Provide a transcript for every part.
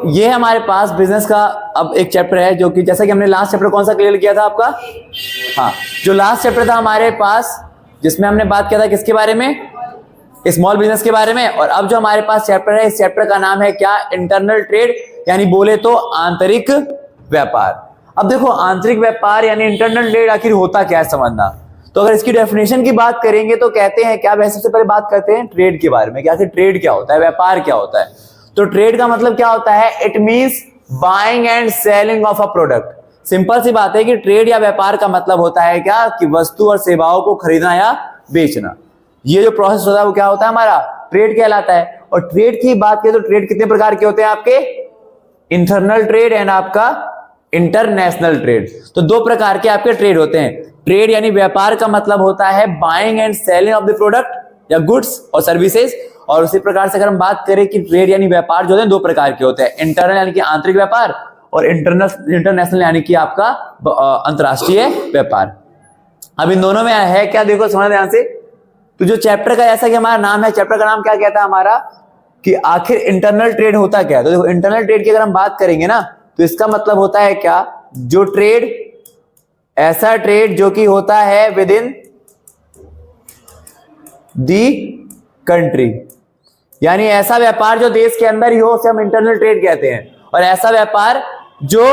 ये हमारे पास बिजनेस का अब एक चैप्टर है जो कि जैसा कि हमने लास्ट चैप्टर कौन सा क्लियर किया था आपका, हाँ, जो लास्ट चैप्टर था हमारे पास जिसमें हमने बात किया था किसके बारे में, स्मॉल बिजनेस के बारे में। और अब जो हमारे पास चैप्टर है, इस चैप्टर का नाम है क्या, इंटरनल ट्रेड, यानी बोले तो आंतरिक व्यापार। अब देखो आंतरिक व्यापार यानी इंटरनल ट्रेड आखिर होता क्या है समझना। तो अगर इसकी डेफिनेशन की बात करेंगे तो कहते हैं क्या, वैसे सबसे पहले बात करते हैं ट्रेड के बारे में, क्या ट्रेड क्या होता है, व्यापार क्या होता है। तो ट्रेड का मतलब क्या होता है, it means buying and selling of a product. Simple सी बात है कि ट्रेड या व्यापार का मतलब होता है क्या, कि वस्तु और सेवाओं को खरीदना या बेचना। ये जो प्रोसेस होता है वो क्या होता है, हमारा ट्रेड कहलाता है। और ट्रेड की बात करें तो ट्रेड कितने प्रकार के होते हैं आपके, इंटरनल ट्रेड एंड आपका इंटरनेशनल ट्रेड। तो दो प्रकार के आपके ट्रेड होते हैं। ट्रेड यानी व्यापार का मतलब होता है buying and selling of the product या गुड्स और सर्विसेज। और उसी प्रकार से अगर हम बात करें कि ट्रेड यानी व्यापार जो होते हैं दो प्रकार के होते हैं, इंटरनल यानी कि आंतरिक व्यापार और इंटरनेशनल यानी कि आपका अंतरराष्ट्रीय व्यापार। अब इन दोनों में है क्या, देखो समझ ध्यान से। तो जो चैप्टर का जैसा कि हमारा नाम है, चैप्टर का नाम क्या कहता है हमारा, कि आखिर इंटरनल ट्रेड होता क्या है। तो देखो इंटरनल ट्रेड की अगर हम बात करेंगे ना तो इसका मतलब होता है क्या, जो ट्रेड, ऐसा ट्रेड जो कि होता है विद इन दी कंट्री, यानी ऐसा व्यापार जो देश के अंदर ही हो उसे हम इंटरनल ट्रेड कहते हैं। और ऐसा व्यापार जो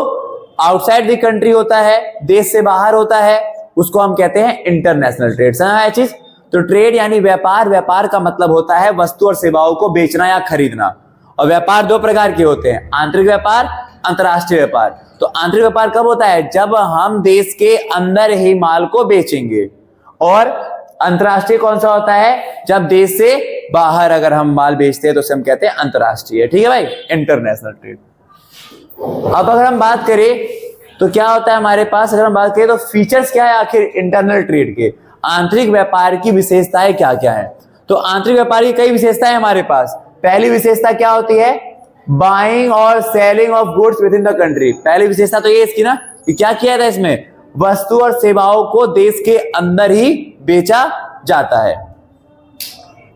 आउटसाइड दी कंट्री होता है, देश से बाहर होता है, उसको हम कहते हैं इंटरनेशनल ट्रेड। समझ आया चीज। तो ट्रेड यानी व्यापार, व्यापार का मतलब होता है वस्तु और सेवाओं को बेचना या खरीदना। और व्यापार दो प्रकार के होते हैं, आंतरिक व्यापार, अंतरराष्ट्रीय व्यापार। तो आंतरिक व्यापार कब होता है, जब हम देश के अंदर ही माल को बेचेंगे। और अंतरराष्ट्रीय कौन सा होता है, जब देश से बाहर अगर हम माल बेचते हैं तो उसे हम कहते हैं अंतरराष्ट्रीय। ठीक है भाई, इंटरनेशनल ट्रेड। अब अगर हम बात करें तो क्या होता है हमारे पास, अगर हम बात करें तो फीचर्स क्या है आखिर इंटरनल ट्रेड के, आंतरिक व्यापार की विशेषताएं क्या क्या है। तो आंतरिक व्यापार की कई विशेषताएं हमारे पास। पहली विशेषता क्या होती है, बाइंग और selling of goods with in the country. पहली विशेषता तो ये इसकी ना, कि क्या किया था इसमें, वस्तु और सेवाओं को देश के अंदर ही बेचा जाता है।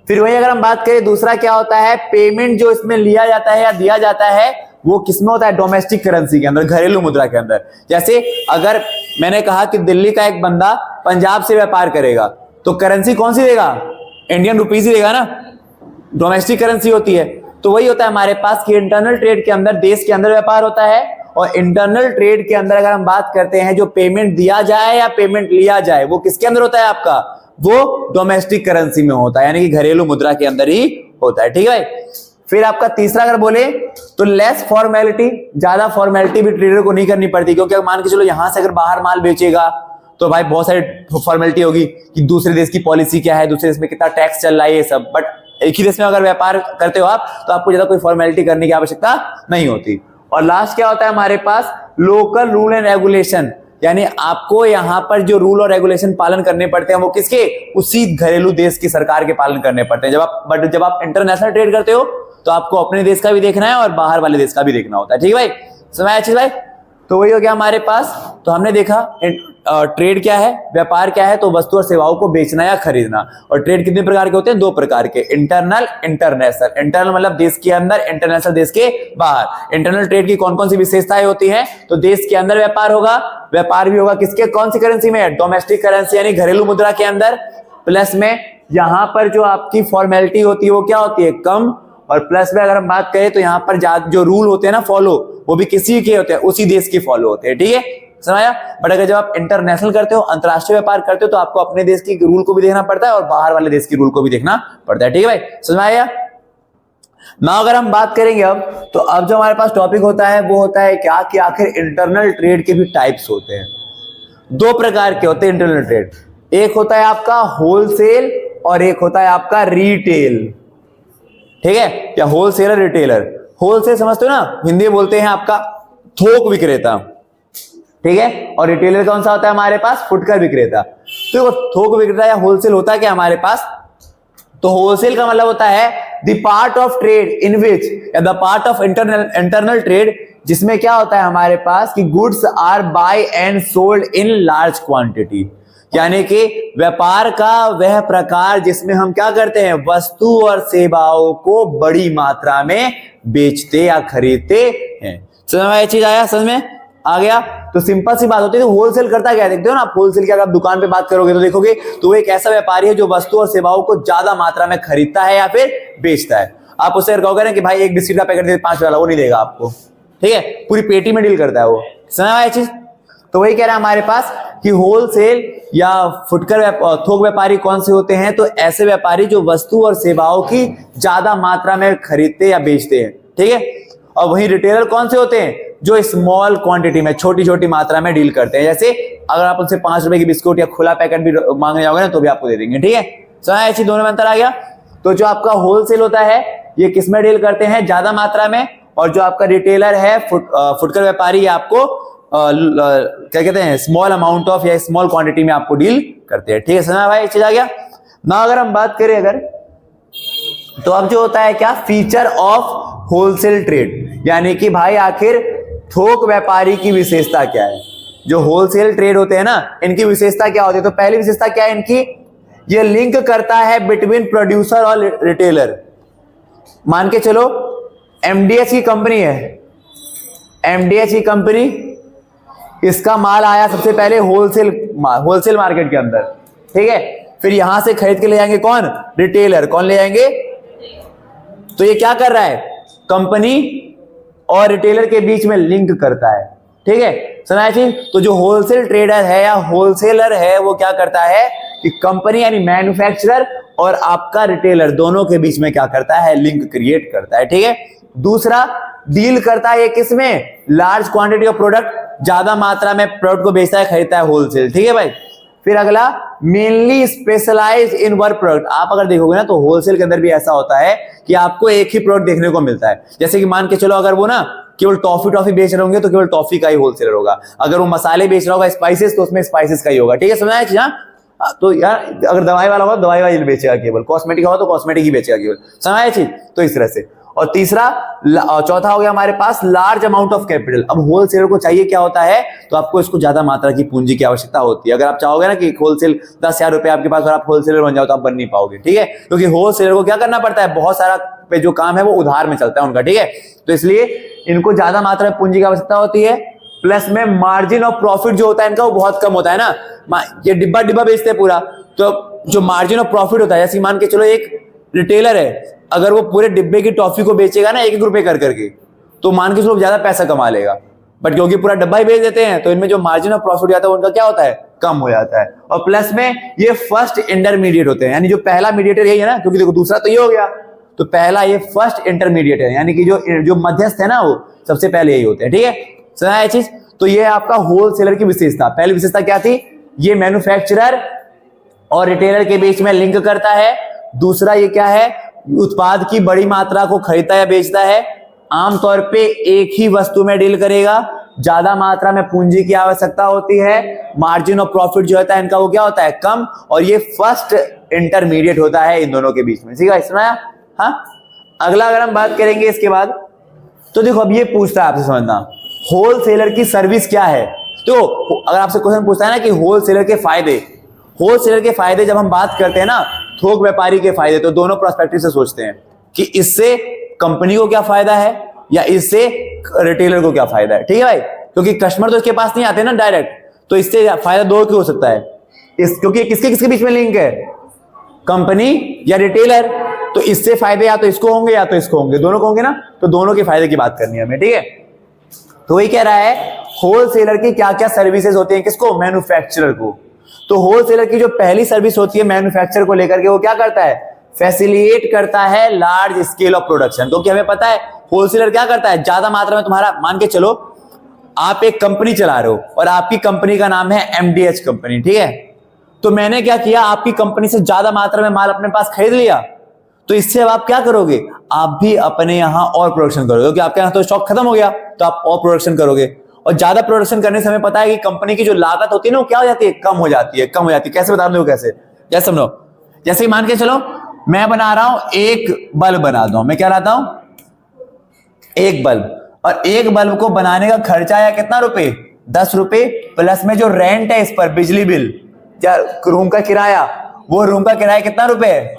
फिर वही अगर हम बात करें दूसरा क्या होता है, पेमेंट जो इसमें लिया जाता है या दिया जाता है वो किसमें होता है, डोमेस्टिक करेंसी के अंदर, घरेलू मुद्रा के अंदर। जैसे अगर मैंने कहा कि दिल्ली का एक बंदा पंजाब से व्यापार करेगा तो करेंसी कौन सी देगा, इंडियन रुपीज ही देगा ना, डोमेस्टिक करेंसी होती है। तो वही होता है हमारे पास कि इंटरनल ट्रेड के अंदर देश के अंदर व्यापार होता है, और इंटरनल ट्रेड के अंदर अगर हम बात करते हैं जो पेमेंट दिया जाए या पेमेंट लिया जाए वो किसके अंदर होता है आपका, वो डोमेस्टिक करेंसी में होता है, यानी कि घरेलू मुद्रा के अंदर ही होता है। ठीक है भाई। फिर आपका तीसरा अगर बोले तो लेस फॉर्मेलिटी, ज्यादा फॉर्मेलिटी भी ट्रेडर को नहीं करनी पड़ती, क्योंकि मान के चलो यहां से अगर बाहर माल बेचेगा तो भाई बहुत सारी फॉर्मेलिटी होगी कि दूसरे देश की पॉलिसी क्या है, दूसरे देश में कितना टैक्स चल रहा है, ये सब। बट एक ही देश में अगर व्यापार करते हो आप तो आपको ज्यादा कोई फॉर्मेलिटी करने की आवश्यकता नहीं होती। और लास्ट क्या होता है हमारे पास, लोकल रूल एंड रेगुलेशन, यानी आपको यहाँ पर जो रूल और रेगुलेशन पालन करने पड़ते हैं वो किसके, उसी घरेलू देश की सरकार के पालन करने पड़ते हैं। जब आप इंटरनेशनल ट्रेड करते हो तो आपको अपने देश का भी देखना है और बाहर वाले देश का भी देखना होता है। ठीक है भाई, समझ आया चीज भाई। तो वही हो गया हमारे पास। तो हमने देखा ट्रेड क्या है, व्यापार क्या है, तो वस्तु और सेवाओं को बेचना या खरीदना। और ट्रेड कितने प्रकार के होते हैं, दो प्रकार के, इंटरनल, इंटरनेशनल। इंटरनल मतलब देश के अंदर, इंटरनेशनल देश के बाहर। इंटरनल ट्रेड की कौन कौन सी विशेषताएं होती हैं, तो देश के अंदर व्यापार होगा, व्यापार भी होगा किसके, कौन सी करेंसी में, डोमेस्टिक करेंसी यानी घरेलू मुद्रा के अंदर। प्लस में यहां पर जो आपकी फॉर्मेलिटी होती है वो क्या होती है, कम। और प्लस में अगर हम बात करें तो यहाँ पर जो रूल होते हैं ना फॉलो, वो भी किसी के होते हैं, उसी देश के फॉलो होते हैं। ठीक है, समझा। बट अगर जब आप इंटरनेशनल करते हो, अंतरराष्ट्रीय व्यापार करते हो, तो आपको अपने देश की रूल को भी देखना पड़ता है और बाहर वाले देश की रूल को भी देखना पड़ता है। ठीक है भाई, समझ आया ना। अगर हम बात करेंगे अब जो हमारे पास टॉपिक होता है वो होता है क्या, कि आखिर इंटरनल ट्रेड के भी टाइप्स होते हैं। दो प्रकार के होते हैं इंटरनल ट्रेड, एक होता है आपका होलसेल और एक होता है आपका रिटेल। ठीक है, या होलसेलर, रिटेलर। होलसेल समझते हो ना, हिंदी बोलते हैं आपका थोक विक्रेता। ठीक है, और रिटेलर कौन सा होता है हमारे पास, फुटकर विक्रेता। तो थोक विक्रेता या होलसेल होता है क्या हमारे पास, तो होलसेल का मतलब होता है the part of trade in which, या the part of internal trade, जिसमें क्या होता है हमारे पास कि goods are buy and sold in large quantity. यानी कि व्यापार का वह प्रकार जिसमें हम क्या करते हैं, वस्तु और सेवाओं को बड़ी मात्रा में बेचते या खरीदते हैं। समझ में ये चीज आया, समझ में आ गया? तो सिंपल सी बात होती है। तो होलसेल करता क्या है, देखते हो ना आप, होलसेल की अगर आप दुकान पे बात करोगे तो देखोगे तो वो एक ऐसा व्यापारी है जो वस्तु और सेवाओं को ज्यादा मात्रा में खरीदता है या फिर बेचता है। आप उससे कहोगे ना कि भाई एक बिस्किट का पैकेट दे 5 वाला, वो नहीं देगा आपको, ठीक है, पूरी पेटी में डील करता है वो। समझ में ये चीज? तो वही कह रहा है हमारे पास कि होलसेल या फुटकर थोक व्यापारी कौन से होते हैं, तो ऐसे व्यापारी जो वस्तु और सेवाओं की ज्यादा मात्रा में खरीदते या बेचते हैं, ठीक है। और वही रिटेलर कौन से होते हैं, जो स्मॉल क्वांटिटी में छोटी छोटी मात्रा में डील करते हैं। जैसे अगर आप उनसे 5 रुपए की बिस्कुट या खुला पैकेट भी मांगने जाओगे ना तो भी आपको दे देंगे, ठीक है। समझ ऐसी दोनों में अंतर आ गया। तो जो आपका होलसेल होता है ये किसमें डील करते हैं, ज्यादा मात्रा में, और जो आपका रिटेलर है फुटकर व्यापारी आपको क्या कहते हैं, स्मॉल अमाउंट ऑफ या स्मॉल क्वांटिटी में आपको डील करते हैं, ठीक है। समझ भाई, चीज आ गया ना। अगर हम बात करें अगर, तो अब जो होता है क्या, फीचर ऑफ होलसेल ट्रेड, यानी कि भाई आखिर थोक व्यापारी की विशेषता क्या है। जो होलसेल ट्रेड होते हैं ना, इनकी विशेषता क्या होती है। तो पहली विशेषता क्या है इनकी, ये लिंक करता है बिटवीन प्रोड्यूसर और रिटेलर। मान के चलो एमडीएच की कंपनी है, एमडीएच की कंपनी, इसका माल आया सबसे पहले होलसेल मार्केट के अंदर, ठीक है। फिर यहां से खरीद के ले जाएंगे कौन, रिटेलर। कौन ले जाएंगे, तो ये क्या कर रहा है, कंपनी और रिटेलर के बीच में लिंक करता है, ठीक है। सुना चीज। तो जो होलसेल ट्रेडर है या होलसेलर है वो क्या करता है कि कंपनी यानी मैन्युफैक्चरर और आपका रिटेलर दोनों के बीच में क्या करता है, लिंक क्रिएट करता है, ठीक है। दूसरा, डील करता है ये किसमें, लार्ज क्वांटिटी ऑफ प्रोडक्ट, ज्यादा मात्रा में प्रोडक्ट को बेचता है, खरीदता है, होलसेल, ठीक है भाई। फिर अगला, mainly specialise in one product. आप अगर देखोगे ना तो होलसेल के अंदर भी ऐसा होता है कि आपको एक ही प्रोडक्ट देखने को मिलता है। जैसे कि मान के चलो अगर वो ना केवल टॉफी बेच रहे होंगे तो केवल टॉफी का ही होलसेलर होगा। अगर वो मसाले बेच रहा होगा स्पाइसेस तो उसमें स्पाइसेस का ही होगा, ठीक है। समझ आया? तो यार अगर दवाई वाला होगा तो दवाई वाली बेचेगा केवल, कॉस्मेटिक होगा तो कॉस्मेटिक ही बेचेगा केवल। समझ आया चीज? तो इस तरह से। और तीसरा, चौथा हो गया हमारे पास लार्ज अमाउंट ऑफ कैपिटल। अब होलसेलर को चाहिए क्या होता है, तो आपको इसको ज्यादा मात्रा की पूंजी की आवश्यकता होती है। अगर आप चाहोगे ना कि होलसेल 10,000 रुपए आपके पास और आप होलसेलर बन जाओ तो आप बन नहीं पाओगे, ठीक है। क्योंकि होलसेलर को क्या करना पड़ता है, बहुत सारा पे जो काम है वो उधार में चलता है उनका, ठीक है। तो इसलिए इनको ज्यादा मात्रा में पूंजी की आवश्यकता होती है। प्लस में मार्जिन ऑफ प्रॉफिट जो होता है इनका वो बहुत कम होता है ना। ये डिब्बा बेचते हैं पूरा, तो जो मार्जिन ऑफ प्रॉफिट होता है, जैसे मान के चलो एक रिटेलर है, अगर वो पूरे डिब्बे की टॉफी को बेचेगा ना 1-1 रुपए कर करके, तो मान के चलो ज्यादा पैसा कमा लेगा। बट क्योंकि पूरा डब्बा ही बेच देते हैं तो इनमें जो मार्जिन ऑफ प्रॉफिट जाता है उनका क्या होता है, कम हो जाता है। और प्लस में ये फर्स्ट इंटरमीडिएट होते हैं, यानी जो पहला मीडिएटर यही है ना, क्योंकि देखो दूसरा तो ये हो गया, तो पहला ये फर्स्ट इंटरमीडिएट है, यानी कि जो मध्यस्थ है ना वो सबसे पहले यही होते हैं, ठीक है। सुना है चीज? तो ये आपका होलसेलर की विशेषता। पहली विशेषता क्या थी, ये मैन्युफैक्चरर और रिटेलर के बीच में लिंक करता है। दूसरा ये क्या है, उत्पाद की बड़ी मात्रा को खरीदता या बेचता है, आमतौर पे एक ही वस्तु में डील करेगा, ज्यादा मात्रा में पूंजी की आवश्यकता होती है, मार्जिन ऑफ प्रॉफिट जो होता है इनका वो क्या होता है, कम, और ये फर्स्ट इंटरमीडिएट होता है इन दोनों के बीच में, ठीक है। सुना? हाँ। अगला अगर हम बात करेंगे इसके बाद, तो देखो अब ये पूछता है आपसे समझना, होलसेलर की सर्विस क्या है। तो अगर आपसे क्वेश्चन पूछता है ना कि होलसेलर के फायदे जब हम बात करते हैं ना, थोक व्यापारी के फायदे, तो दोनों पर्सपेक्टिव से सोचते हैं कि इससे कंपनी को क्या फायदा है या इससे रिटेलर को क्या फायदा है, ठीक है भाई। क्योंकि कस्टमर तो इसके पास नहीं आते ना डायरेक्ट, तो इससे फायदा दो की हो सकता है, क्योंकि किसके बीच में लिंक है, कंपनी या रिटेलर। तो इससे फायदे या तो इसको होंगे या तो इसको होंगे, दोनों को होंगे ना, तो दोनों के फायदे की बात करनी है हमें, ठीक है। तो वही कह रहा है होलसेलर की क्या क्या सर्विसेज होती हैं, किसको, मैन्युफैक्चरर को। तो होलसेलर की जो पहली सर्विस होती है मैन्युफैक्चरर को लेकर के, वो क्या करता है, फैसिलिटेट करता है लार्ज स्केल ऑफ प्रोडक्शन। क्योंकि हमें पता है होलसेलर क्या करता है, ज्यादा मात्रा में तुम्हारा, मान के चलो आप एक कंपनी चला रहे हो और आपकी कंपनी का नाम है एमडीएच कंपनी, ठीक है। तो मैंने क्या किया, आपकी कंपनी से ज्यादा मात्रा में माल अपने पास खरीद लिया, तो इससे अब आप क्या करोगे, आप भी अपने यहां और प्रोडक्शन करोगे, क्योंकि आपके यहां तो स्टॉक खत्म हो गया, तो आप और प्रोडक्शन करोगे। और ज्यादा प्रोडक्शन करने से हमें पता है कि कंपनी की जो लागत होती है ना वो क्या हो जाती है, कम हो जाती है। कैसे बता दो, कैसे, जैसे समझो, जैसे मान के चलो मैं बना रहा हूं एक बल्ब बनाता हूं, मैं क्या लाता हूं, एक बल्ब, और एक बल्ब को बनाने का खर्चा आया कितना रुपए, 10 रुपए, प्लस में जो रेंट है इस पर बिजली बिल या रूम का किराया, वो रूम का किराया कितना रुपए है?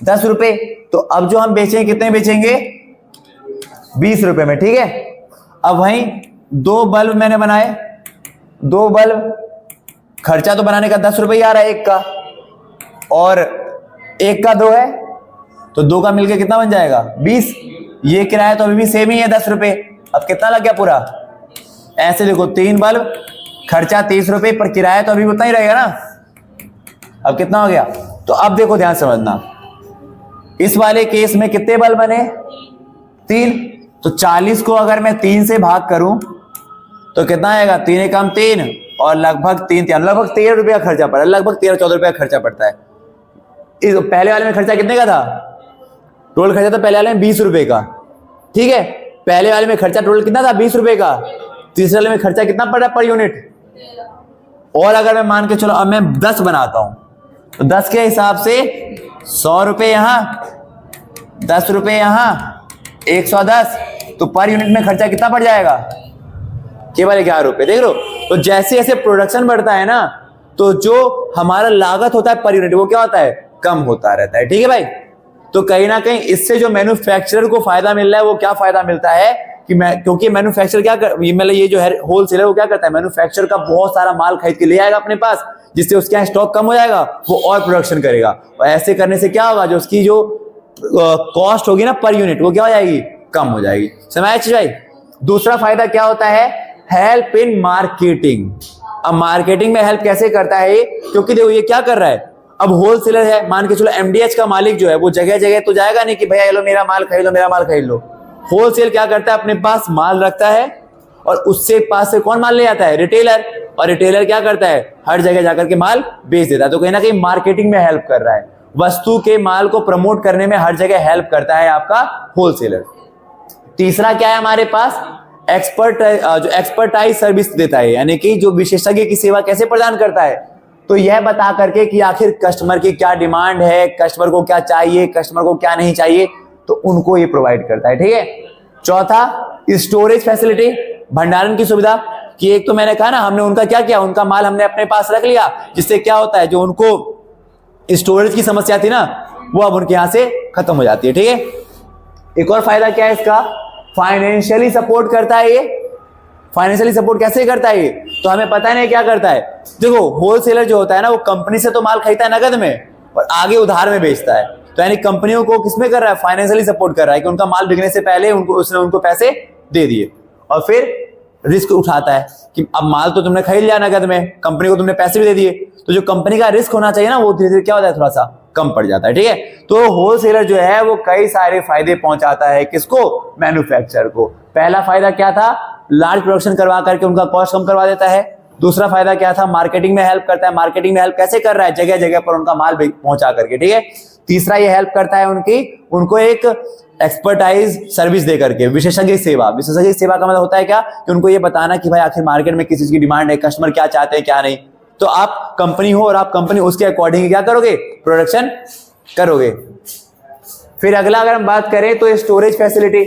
10 रुपए। तो अब जो हम बेचेंगे कितने बेचेंगे? 20 रुपए में, ठीक है। अब वहीं 2 बल्ब मैंने बनाए, 2 बल्ब, खर्चा तो बनाने का 10 रुपए ही आ रहा है एक का, और एक का 2 है, तो 2 का मिलकर कितना बन जाएगा? 20। ये किराया तो अभी भी सेम ही है 10 रुपए। अब कितना लग गया पूरा? ऐसे देखो, 3 बल्ब, खर्चा 30 रुपए, पर किराया तो अभी उतना ही रहेगा ना। अब कितना हो गया? तो अब देखो ध्यान समझना, इस वाले केस में कितने बल्ब बने? 3। तो 40 को अगर मैं 3 से भाग करूं तो कितना आएगा? 3 एकम 3 और लगभग 3 लगभग 13 रुपये का खर्चा पड़ा, लगभग 13-14 रुपये का खर्चा पड़ता है। इस पहले वाले में खर्चा कितने का था? टोटल खर्चा था पहले वाले में 20 रुपए का, ठीक है। पहले वाले में खर्चा टोटल कितना था? 20 रुपए का। तीसरे वाले में खर्चा कितना पड़ रहा है पर यूनिट? और अगर मैं मान के चलो अब मैं 10 बनाता हूं तो 10 के हिसाब से 100 रुपए यहां, 10 रुपए यहां, 110, तो पर यूनिट में खर्चा कितना पड़ जाएगा? केवल 11 रुपए। देख लो, तो जैसे जैसे प्रोडक्शन बढ़ता है ना, तो जो हमारा लागत होता है पर यूनिट वो क्या होता है? कम होता रहता है, ठीक है भाई। तो कहीं ना कहीं इससे जो मैन्युफैक्चरर को फायदा मिल रहा है वो क्या फायदा मिलता है कि क्योंकि मैन्युफैक्चर क्या कर, मतलब ये जो है होलसेलर वो क्या करता है? मैन्युफैक्चर का बहुत सारा माल खरीद के ले आएगा अपने पास, जिससे उसके यहाँ स्टॉक कम हो जाएगा, वो और प्रोडक्शन करेगा, और ऐसे करने से क्या होगा? जो उसकी जो कॉस्ट होगी ना पर यूनिट, वो क्या हो जाएगी? कम हो जाएगी। समझ भाई। दूसरा फायदा क्या होता है? Help in marketing. अब मार्केटिंग में हेल्प कैसे करता है? क्योंकि देखो ये क्या कर रहा है, अब होलसेलर है, मान के चलो एमडीएच का मालिक जो है वो जगह जगह तो जाएगा नहीं कि भैया ये लो मेरा माल खरीद लो, मेरा माल खरीद लो। होलसेल क्या करता है? अपने पास माल रखता है और उससे पास से कौन माल ले आता है? रिटेलर। और रिटेलर क्या करता है? हर जगह जाकर के माल बेच देता है। तो कहीं ना कहीं मार्केटिंग में हेल्प कर रहा है, वस्तु के माल को प्रमोट करने में हर जगह हेल्प करता है आपका होलसेलर। तीसरा क्या है हमारे पास? जो एक्सपर्टाइज सर्विस देता है, यानी कि जो विशेषज्ञ की सेवा कैसे प्रदान करता है? तो यह बता करके कि आखिर कस्टमर की क्या डिमांड है, कस्टमर को क्या चाहिए, कस्टमर को क्या नहीं चाहिए, तो उनको ये प्रोवाइड करता है, ठीक है। चौथा, स्टोरेज फैसिलिटी, भंडारण की सुविधा, कि एक तो मैंने कहा ना, हमने उनका क्या किया? उनका माल हमने अपने पास रख लिया, जिससे क्या होता है? जो उनको स्टोरेज की समस्या थी ना, वो अब उनके यहां से खत्म हो जाती है, ठीक है। एक और फायदा क्या है इसका? फाइनेंशियली सपोर्ट करता है ये। फाइनेंशियली सपोर्ट कैसे करता है ये? तो हमें पता नहीं क्या करता है। देखो होलसेलर जो होता है ना, वो कंपनी से तो माल खरीदता है नगद में और आगे उधार में बेचता है। तो यानी कंपनियों को किसमें कर रहा है? फाइनेंशियली सपोर्ट कर रहा है कि उनका माल बिकने से पहले उसने उनको पैसे दे दिए, और फिर रिस्क उठाता है कि अब माल तो तुमने खरीद लिया नगद में, कंपनी को तुमने पैसे भी दे दिए, तो जो कंपनी का रिस्क होना चाहिए ना, वो धीरे धीरे क्या होता है? थोड़ा सा कम पड़ जाता है, ठीक है। तो होलसेलर जो है वो कई सारे फायदे पहुंचाता है, किसको? मैन्युफैक्चरर को। पहला फायदा क्या था? लार्ज प्रोडक्शन करवा करके उनका कॉस्ट कम करवा देता है। दूसरा फायदा क्या था? मार्केटिंग में हेल्प करता है। मार्केटिंग में हेल्प कैसे कर रहा है? जगह जगह पर उनका माल पहुंचा करके, ठीक है। तीसरा ये हेल्प करता है उनको एक एक्सपर्टाइज सर्विस दे करके, विशेषज्ञ सेवा। विशेषज्ञ सेवा का मतलब होता है क्या? कि उनको ये बताना कि भाई आखिर मार्केट में किस चीज की डिमांड है, कस्टमर क्या चाहते हैं क्या नहीं। तो आप कंपनी हो और आप कंपनी उसके अकॉर्डिंग क्या करोगे? प्रोडक्शन करोगे। फिर अगला अगर हम बात करें तो स्टोरेज फैसिलिटी,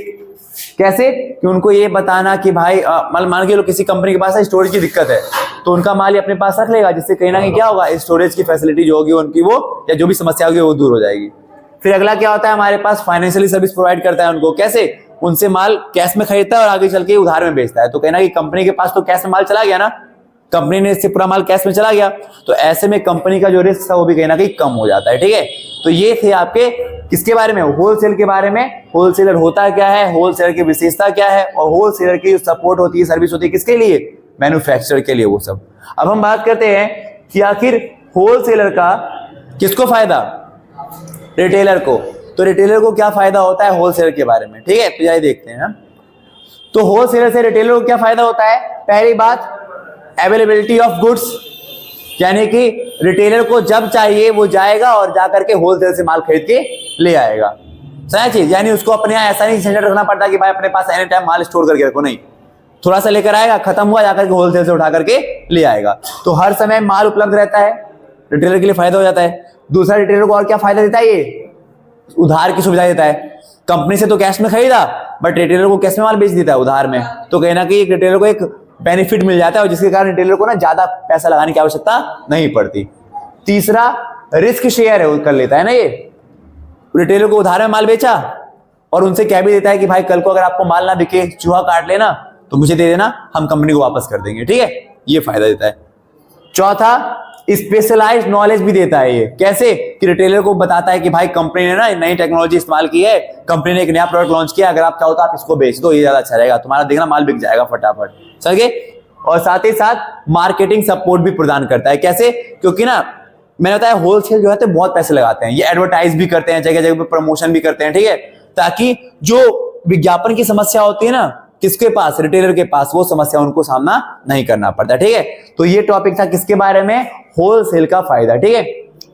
कैसे? कि उनको ये बताना कि भाई मान के लो किसी कंपनी के पास स्टोरेज की दिक्कत है, तो उनका माल अपने पास रख लेगा, जिससे कहीं ना कहीं क्या होगा? स्टोरेज की फैसिलिटी जो होगी उनकी, वो या जो भी समस्या होगी वो दूर हो जाएगी। फिर अगला क्या होता है? हमारे पास फाइनेंशियली सर्विस प्रोवाइड करता है उनको। कैसे? उनसे माल कैश में खरीदता है और आगे चल के उधार में बेचता है। तो कहना कि कंपनी के पास तो कैश में माल चला गया ना, कंपनी ने इससे पूरा माल कैश में चला गया, तो ऐसे में कंपनी का जो रिस्क था वो भी कहीं ना कहीं कम हो जाता है, ठीक है। तो ये थे आपके किसके बारे में? होलसेल के बारे में। होलसेलर होता क्या है, होलसेलर की विशेषता क्या है, और होलसेलर की जो सपोर्ट होती है, सर्विस होती है, किसके लिए? मैन्युफैक्चरर के लिए, वो सब। अब हम बात करते हैं कि आखिर होलसेलर का किसको फायदा? रिटेलर को। तो रिटेलर को क्या फायदा होता है होलसेलर के बारे में, ठीक है। तो यही देखते हैं हम। तो होलसेलर से रिटेलर को क्या फायदा होता है? पहली बात, अवेलेबिलिटी ऑफ गुड्स, यानी कि रिटेलर को जब चाहिए वो जाएगा और जाकर के होलसेल से माल खरीद के ले आएगा। सही चीज, यानी उसको अपने यहाँ ऐसा नहीं सेंटर रखना पड़ता कि भाई अपने पास एनी टाइम माल स्टोर करके रखो, नहीं, थोड़ा सा लेकर आएगा, खत्म हुआ, जाकर के होलसेल से उठा करके ले आएगा। तो हर समय माल उपलब्ध रहता है, रिटेलर के लिए फायदा हो जाता है। दूसरा, रिटेलर को और क्या फायदा देता है? ये उधार की सुविधा देता है। कंपनी से तो कैश में खरीदा, बट रिटेलर को कैश में माल बेच देता है उधार में। तो कहीं ना कहीं रिटेलर को एक बेनिफिट मिल जाता है और जिसके कारण रिटेलर को ना ज्यादा पैसा लगाने की आवश्यकता नहीं पड़ती। तीसरा रिस्क शेयर है, कर लेता है ना ये, रिटेलर को उधार में माल बेचा और उनसे कह भी देता है कि भाई कल को अगर आपको माल ना बिके, चूहा काट लेना तो मुझे दे देना, हम कंपनी को वापस कर देंगे, ठीक है, ये फायदा देता है। चौथा स्पेशलाइज्ड नॉलेज भी देता है ये, कैसे कि रिटेलर को बताता है कि भाई कंपनी ने ना नई टेक्नोलॉजी इस्तेमाल की है, कंपनी ने एक नया प्रोडक्ट लॉन्च किया, अगर आप चाहो तो आप इसको बेच दो, ये ज्यादा अच्छा रहेगा, तुम्हारा देखना माल बिक जाएगा फटाफट, समझ गए। और साथ ही साथ मार्केटिंग सपोर्ट भी प्रदान करता है, कैसे, क्योंकि ना मैंने बताया होलसेल जो है तो बहुत पैसे लगाते हैं, ये एडवर्टाइज भी करते हैं, जगह जगह पे प्रमोशन भी करते हैं, ठीक है, ताकि जो विज्ञापन की समस्या होती है ना किसके पास, रिटेलर के पास, वो समस्या उनको सामना नहीं करना पड़ता, ठीक है। तो ये टॉपिक था किसके बारे में, होलसेल का फायदा, ठीक है।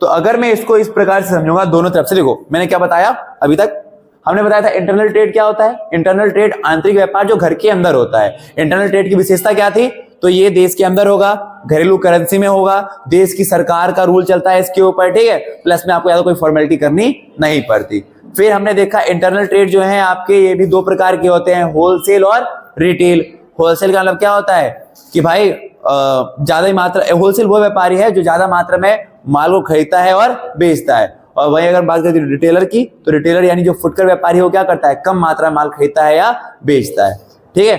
तो अगर मैं इसको इस प्रकार से समझूंगा दोनों तरफ से, देखो मैंने क्या बताया अभी तक, हमने बताया था इंटरनल ट्रेड क्या होता है, इंटरनल ट्रेड आंतरिक व्यापार जो घर के अंदर होता है। इंटरनल ट्रेड की विशेषता क्या थी, तो ये देश के अंदर होगा, घरेलू करेंसी में होगा, देश की सरकार का रूल चलता है इसके ऊपर, ठीक है, प्लस में आपको ज्यादा कोई फॉर्मेलिटी करनी नहीं पड़ती। फिर हमने देखा इंटरनल ट्रेड जो है आपके, ये भी दो प्रकार के होते हैं, होलसेल और रिटेल। होलसेल का मतलब क्या होता है कि भाई ज्यादा ही मात्रा, होलसेल वो व्यापारी है जो ज्यादा मात्रा में माल को खरीदता है और बेचता है। और वही अगर बात करें रिटेलर की, तो रिटेलर यानी जो फुटकर व्यापारी वो क्या करता है, कम मात्रा में माल खरीदता है या बेचता है, ठीक है।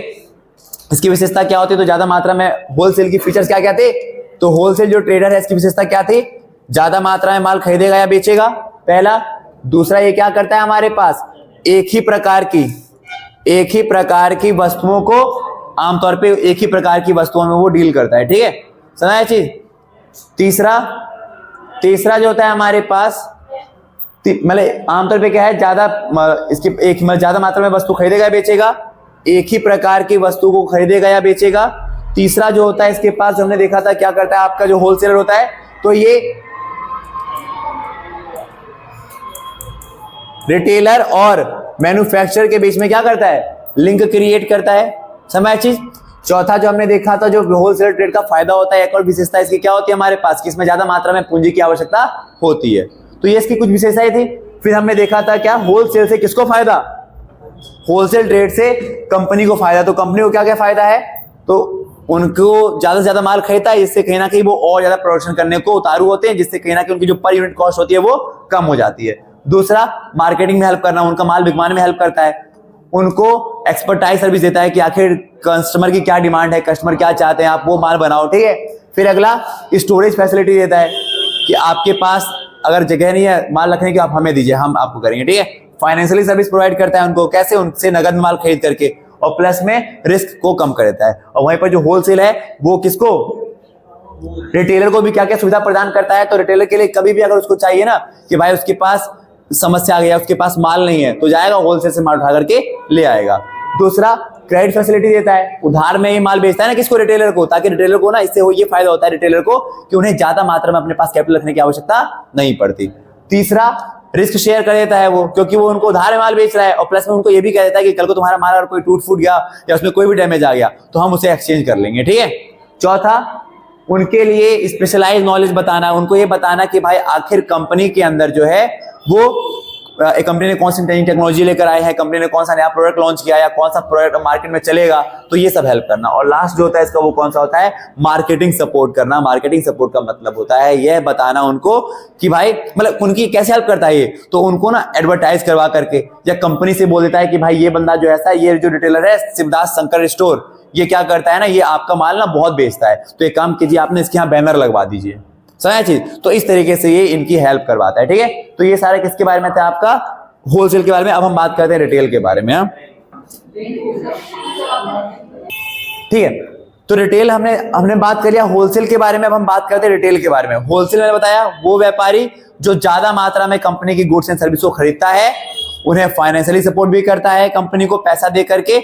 इसकी विशेषता क्या होती है, तो ज्यादा मात्रा में होलसेल की फीचर्स क्या क्या थे, तो होलसेल जो ट्रेडर है इसकी विशेषता क्या थी, ज्यादा मात्रा में माल खरीदेगा या बेचेगा, पहला। दूसरा ये क्या करता है, हमारे पास एक ही प्रकार की वस्तुओं को, आमतौर पे एक ही प्रकार की वस्तुओं में वो डील करता है, ठीक है, समझा ये चीज। तीसरा जो होता है हमारे पास, मतलब आमतौर पे क्या है, ज्यादा इसकी एक ज्यादा मात्रा में वस्तु खरीदेगा या बेचेगा, एक ही प्रकार की वस्तु को खरीदेगा या बेचेगा। तीसरा जो होता है इसके पास, जो हमने देखा था क्या करता है आपका जो होलसेलर होता है, तो ये रिटेलर और मैन्युफैक्चरर के बीच में क्या करता है, लिंक क्रिएट करता है, समझ चीज। चौथा जो हमने देखा था जो होलसेल ट्रेड का फायदा होता है, एक और विशेषता इसकी क्या होती है हमारे पास, कि इसमें ज्यादा मात्रा में पूंजी की आवश्यकता होती है, तो ये इसकी कुछ विशेषताएं थी। फिर हमने देखा था क्या, होलसेल से किसको फायदा, होलसेल ट्रेड से कंपनी को फायदा। तो कंपनी को क्या क्या फायदा है, तो उनको ज्यादा से ज्यादा माल खरीदता है, जिससे कहीं ना कहीं वो और ज्यादा प्रोडक्शन करने को उतारू होते हैं, जिससे कहीं ना कहीं उनकी जो पर यूनिट कॉस्ट होती है वो कम हो जाती है। दूसरा मार्केटिंग में हेल्प करना, उनका माल बिकवाने में हेल्प करता है, उनको एक्सपर्टाइज सर्विस देता है कि आखिर कस्टमर की क्या डिमांड है, कस्टमर क्या चाहते हैं, आप वो माल बनाओ, ठीक है। फिर अगला स्टोरेज फैसिलिटी देता है कि आपके पास अगर जगह नहीं है माल रखने की, आप हमें दीजिए, हम आपको करेंगे, ठीक है। फाइनेंशियली सर्विस प्रोवाइड करता है उनको, कैसे, उनसे नगद माल खरीद करके, और प्लस में रिस्क को कम कर देता है। और वहीं पर जो होलसेल है वो किसको, रिटेलर को भी क्या क्या सुविधा प्रदान करता है। तो रिटेलर के लिए कभी भी अगर उसको चाहिए ना कि भाई उसके पास समस्या आ गया, उसके पास माल नहीं है, तो जाएगा होलसेल से माल उठा करके ले आएगा। दूसरा क्रेडिट फैसिलिटी देता है, उधार में ही माल बेचता है ना किसको, रिटेलर को, ताकि रिटेलर को ना इससे ये फायदा होता है रिटेलर को कि उन्हें ज्यादा मात्रा में अपने पास कैपिटल रखने की आवश्यकता नहीं पड़ती। तीसरा रिस्क शेयर कर देता है वो, क्योंकि वो उनको उधार में माल बेच रहा है, और प्लस में उनको ये भी कह देता है कि कल को तुम्हारा माल अगर कोई टूट फूट गया या उसमें कोई भी डैमेज आ गया तो हम उसे एक्सचेंज कर लेंगे, ठीक है। चौथा उनके लिए स्पेशलाइज नॉलेज बताना, उनको ये बताना कि भाई आखिर कंपनी के अंदर जो है वो एक कंपनी ने कौन सी नई टेक्नोलॉजी लेकर आई है, कंपनी ने कौन सा नया प्रोडक्ट लॉन्च किया या कौन सा प्रोडक्ट मार्केट में चलेगा, तो ये सब हेल्प करना। और लास्ट जो होता है इसका वो कौन सा होता है, मार्केटिंग सपोर्ट करना। मार्केटिंग सपोर्ट का मतलब होता है यह बताना उनको कि भाई मतलब उनकी कैसे हेल्प करता है ये, तो उनको ना एडवर्टाइज करवा करके या कंपनी से बोल देता है कि भाई ये बंदा जो ऐसा, ये जो रिटेलर है शिवदास शंकर स्टोर, ये क्या करता है ना, ये आपका माल ना बहुत बेचता है, तो एक काम कीजिए आपने इसके यहाँ बैनर लगवा दीजिए, समझा चीज। तो इस तरीके से ये इनकी हेल्प करवाता है, ठीक है। तो ये सारे किसके बारे में था, आपका होलसेल के बारे में। अब हम बात करते हैं रिटेल के बारे में, ठीक है। तो रिटेल हमने बात कर लिया होलसेल के बारे में, अब हम बात करते हैं रिटेल के बारे में। होलसेल में बताया वो व्यापारी जो ज्यादा मात्रा में कंपनी की गुड्स एंड सर्विस को खरीदता है, उन्हें फाइनेंशियली सपोर्ट भी करता है कंपनी को पैसा दे करके,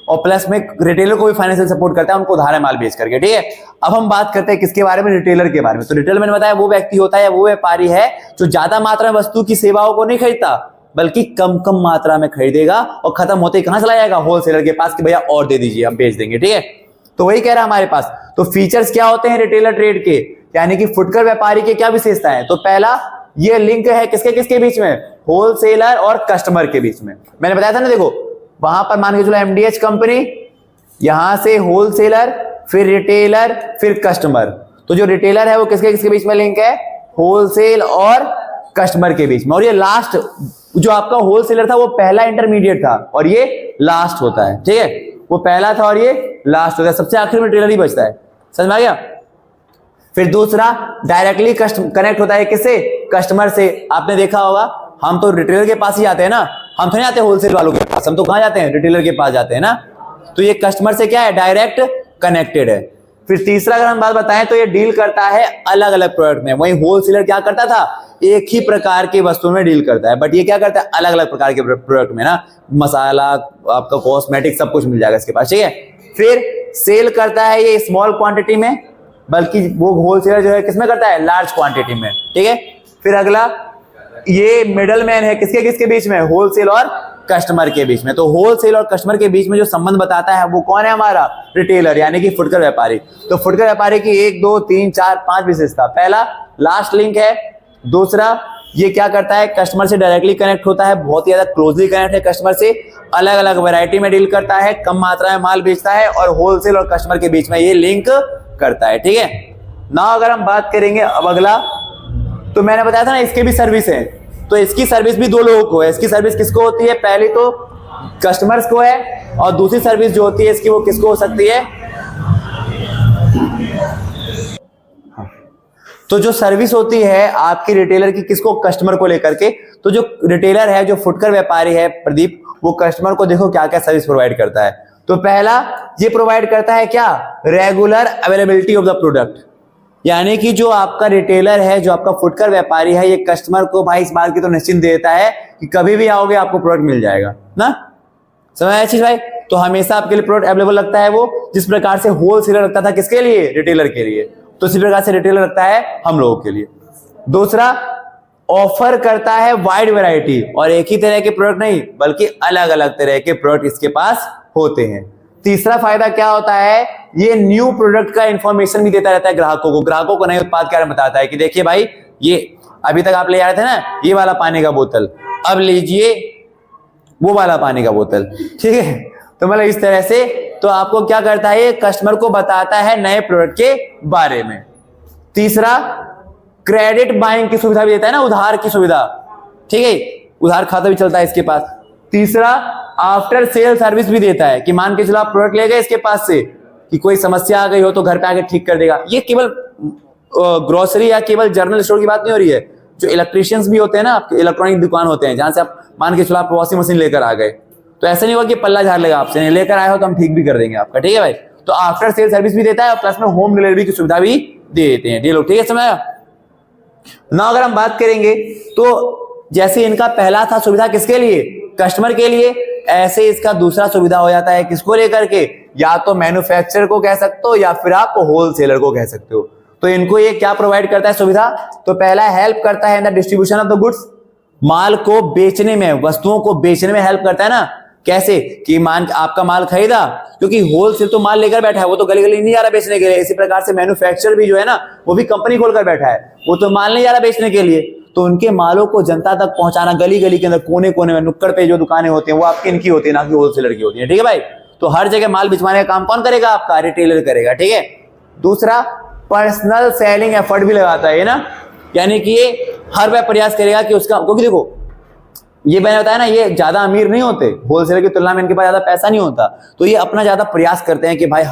और प्लस में रिटेलर को भी फाइनेंशियल सपोर्ट करता है उनको उधार माल बेच करके, ठीक है। अब हम बात करते हैं किसके बारे में, रिटेलर के बारे में। तो रिटेलर मैंने बताया वो व्यक्ति होता है, वो व्यापारी है जो ज्यादा मात्रा में वस्तु की सेवाओं को नहीं खरीदता, बल्कि कम कम मात्रा में खरीदेगा और खत्म होते ही कहां चला जाएगा, होलसेलर के पास कि भैया और दे दीजिए हम बेच देंगे, ठीक है। तो वही कह रहा है हमारे पास। तो फीचर्स क्या होते हैं रिटेलर ट्रेड के, यानी कि फुटकर व्यापारी के क्या विशेषता है। तो पहला ये लिंक है किसके किसके बीच में, होलसेलर और कस्टमर के बीच में। मैंने बताया था ना, देखो वहां पर मान के चलो एमडीएच कंपनी यहां से होलसेलर, फिर रिटेलर, फिर कस्टमर। तो जो रिटेलर है वो किसके किसके बीच में लिंक है? होलसेल और कस्टमर के बीच में। और ये लास्ट जो आपका होलसेलर था वो पहला इंटरमीडिएट था और ये लास्ट होता है, ठीक है। वो पहला था और ये लास्ट होता है, सबसे आखिर में रिटेलर ही बचता है। समझ में आ गया? फिर दूसरा डायरेक्टली कनेक्ट होता है किससे? कस्टमर से। आपने देखा होगा हम तो रिटेलर के पास ही जाते हैं ना, हम तो नहीं आते होलसेल वालों के पास, हम तो कहां जाते हैं? रिटेलर के पास जाते हैं ना। तो ये कस्टमर से क्या है? डायरेक्ट कनेक्टेड है। फिर तीसरा अगर हम बात बताएं तो ये डील करता है अलग अलग प्रोडक्ट में। वहीं होलसेलर क्या करता था? एक ही प्रकार की वस्तु में डील करता है, बट ये क्या करता है? अलग अलग प्रकार के प्रोडक्ट में ना, मसाला, आपका कॉस्मेटिक, सब कुछ मिल जाएगा इसके पास, ठीक है। फिर सेल करता है ये स्मॉल क्वांटिटी में, बल्कि वो होलसेलर जो है किसमें करता है? लार्ज क्वांटिटी में, ठीक है। फिर अगला ये मिडल मैन है किसके किसके बीच में? होलसेल और कस्टमर के बीच में। तो होलसेल और कस्टमर के बीच में जो संबंध बताता है वो कौन है? हमारा रिटेलर, यानी कि फुटकर व्यापारी। तो फुटकर व्यापारी की 1 2 3 4 5 विशेषता। पहला लास्ट लिंक है। दूसरा ये क्या करता है? कस्टमर से डायरेक्टली कनेक्ट होता है, बहुत ही ज्यादा क्लोजली कनेक्ट है कस्टमर से, अलग अलग वैरायटी में डील करता है, कम मात्रा में माल बेचता है और होलसेल और कस्टमर के बीच में ये लिंक करता है, ठीक है ना। अगर हम बात करेंगे अब अगला, तो मैंने बताया था ना इसके भी सर्विस है, तो इसकी सर्विस भी दो लोगों को है। इसकी सर्विस किसको होती है? पहली तो कस्टमर्स को है, और दूसरी सर्विस जो होती है इसकी वो किसको हो सकती है? तो जो सर्विस होती है आपकी रिटेलर की किसको? कस्टमर को लेकर के। तो जो रिटेलर है, जो फुटकर व्यापारी है प्रदीप, वो कस्टमर को देखो क्या क्या सर्विस प्रोवाइड करता है। तो पहला ये प्रोवाइड करता है क्या? Regular availability of the product. यानी कि जो आपका रिटेलर है, जो आपका फुटकर व्यापारी है, ये कस्टमर को भाई इस बात की तो निश्चिंत देता है कि कभी भी आओगे आपको प्रोडक्ट मिल जाएगा ना। समझ आया चीज भाई? तो हमेशा आपके लिए प्रोडक्ट अवेलेबल रखता है वो, जिस प्रकार से होलसेलर रखता था किसके लिए? रिटेलर के लिए। तो इसी प्रकार से रिटेलर रखता है हम लोगों के लिए। दूसरा, ऑफर करता है वाइड वैरायटी, और एक ही तरह के प्रोडक्ट नहीं बल्कि अलग अलग तरह के प्रोडक्ट इसके पास होते हैं। तीसरा फायदा क्या होता है? ये न्यू प्रोडक्ट का इंफॉर्मेशन भी देता रहता है ग्राहकों को नए उत्पाद के बारे में बताता है कि देखिए भाई, ये अभी तक आप ले आ रहे थे ना ये वाला पानी का बोतल, अब लीजिए वो वाला पानी का बोतल, ठीक है। तो मतलब इस तरह से तो आपको क्या करता है? ये कस्टमर को बताता है नए प्रोडक्ट के बारे में। तीसरा, क्रेडिट बाइंग की सुविधा भी देता है ना, उधार की सुविधा, ठीक है, उधार खाता भी चलता है इसके पास। तीसरा, आफ्टर सेल सर्विस भी देता है कि मान के चलो आप प्रोडक्ट ले गए इसके पास से, कि कोई समस्या आ गई हो तो घर पे आके ठीक कर देगा। ये केवल ग्रोसरी या केवल जनरल स्टोर की बात नहीं हो रही है, जो इलेक्ट्रिशियंस भी होते हैं ना, आपके इलेक्ट्रॉनिक दुकान होते हैं, जहां से आप मान के चलो आप वॉशिंग मशीन लेकर आ गए, तो ऐसा नहीं होगा कि पल्ला झाड़ लेगा आपसे, नहीं लेकर आए हो तो हम ठीक भी कर देंगे आपका, ठीक है भाई। तो आफ्टर सेल सर्विस भी देता है और प्लस में होम डिलीवरी की सुविधा भी दे देते हैं ये लोग, ठीक है, समझ आया ना। अगर हम बात करेंगे तो जैसे इनका पहला था सुविधा किसके लिए? कस्टमर के लिए, ऐसे इसका दूसरा सुविधा हो जाता है किसको लेकर के? या तो मैन्युफैक्चरर को कह सकते हो या फिर आप होलसेलर को कह सकते हो। तो इनको ये क्या प्रोवाइड करता है सुविधा? तो पहला, हेल्प करता है in the distribution of the goods, माल को बेचने में, वस्तुओं को बेचने में हेल्प करता है ना। कैसे? कि मान आपका माल खरीदा, क्योंकि होलसेल तो माल लेकर बैठा है, वो तो गली गली नहीं जा रहा बेचने के लिए। इसी प्रकार से मैन्युफैक्चरर भी जो है ना, वो भी कंपनी खोलकर बैठा है, वो तो माल नहीं जा रहा बेचने के लिए। तो उनके मालों को जनता तक पहुंचाना, गली गली के अंदर, कोने कोने में, नुक्कड़ पे जो दुकानें होती हैं वो आपकी इनकी होती है, ना कि होलसेलर की होती है, ठीक है भाई। तो हर जगह माल भिजवाने का काम कौन करेगा? आपका रिटेलर करेगा, ठीक है। दूसरा, पर्सनल सेलिंग एफर्ट भी लगाता है ना, यानी कि ये हर वह प्रयास करेगा कि उसका, क्योंकि देखो ये मैंने बताया ना, ये ज्यादा अमीर नहीं होते, होलसेलर की तुलना में इनके पास ज्यादा पैसा नहीं होता, तो ये अपना ज्यादा प्रयास करते हैं कि भाई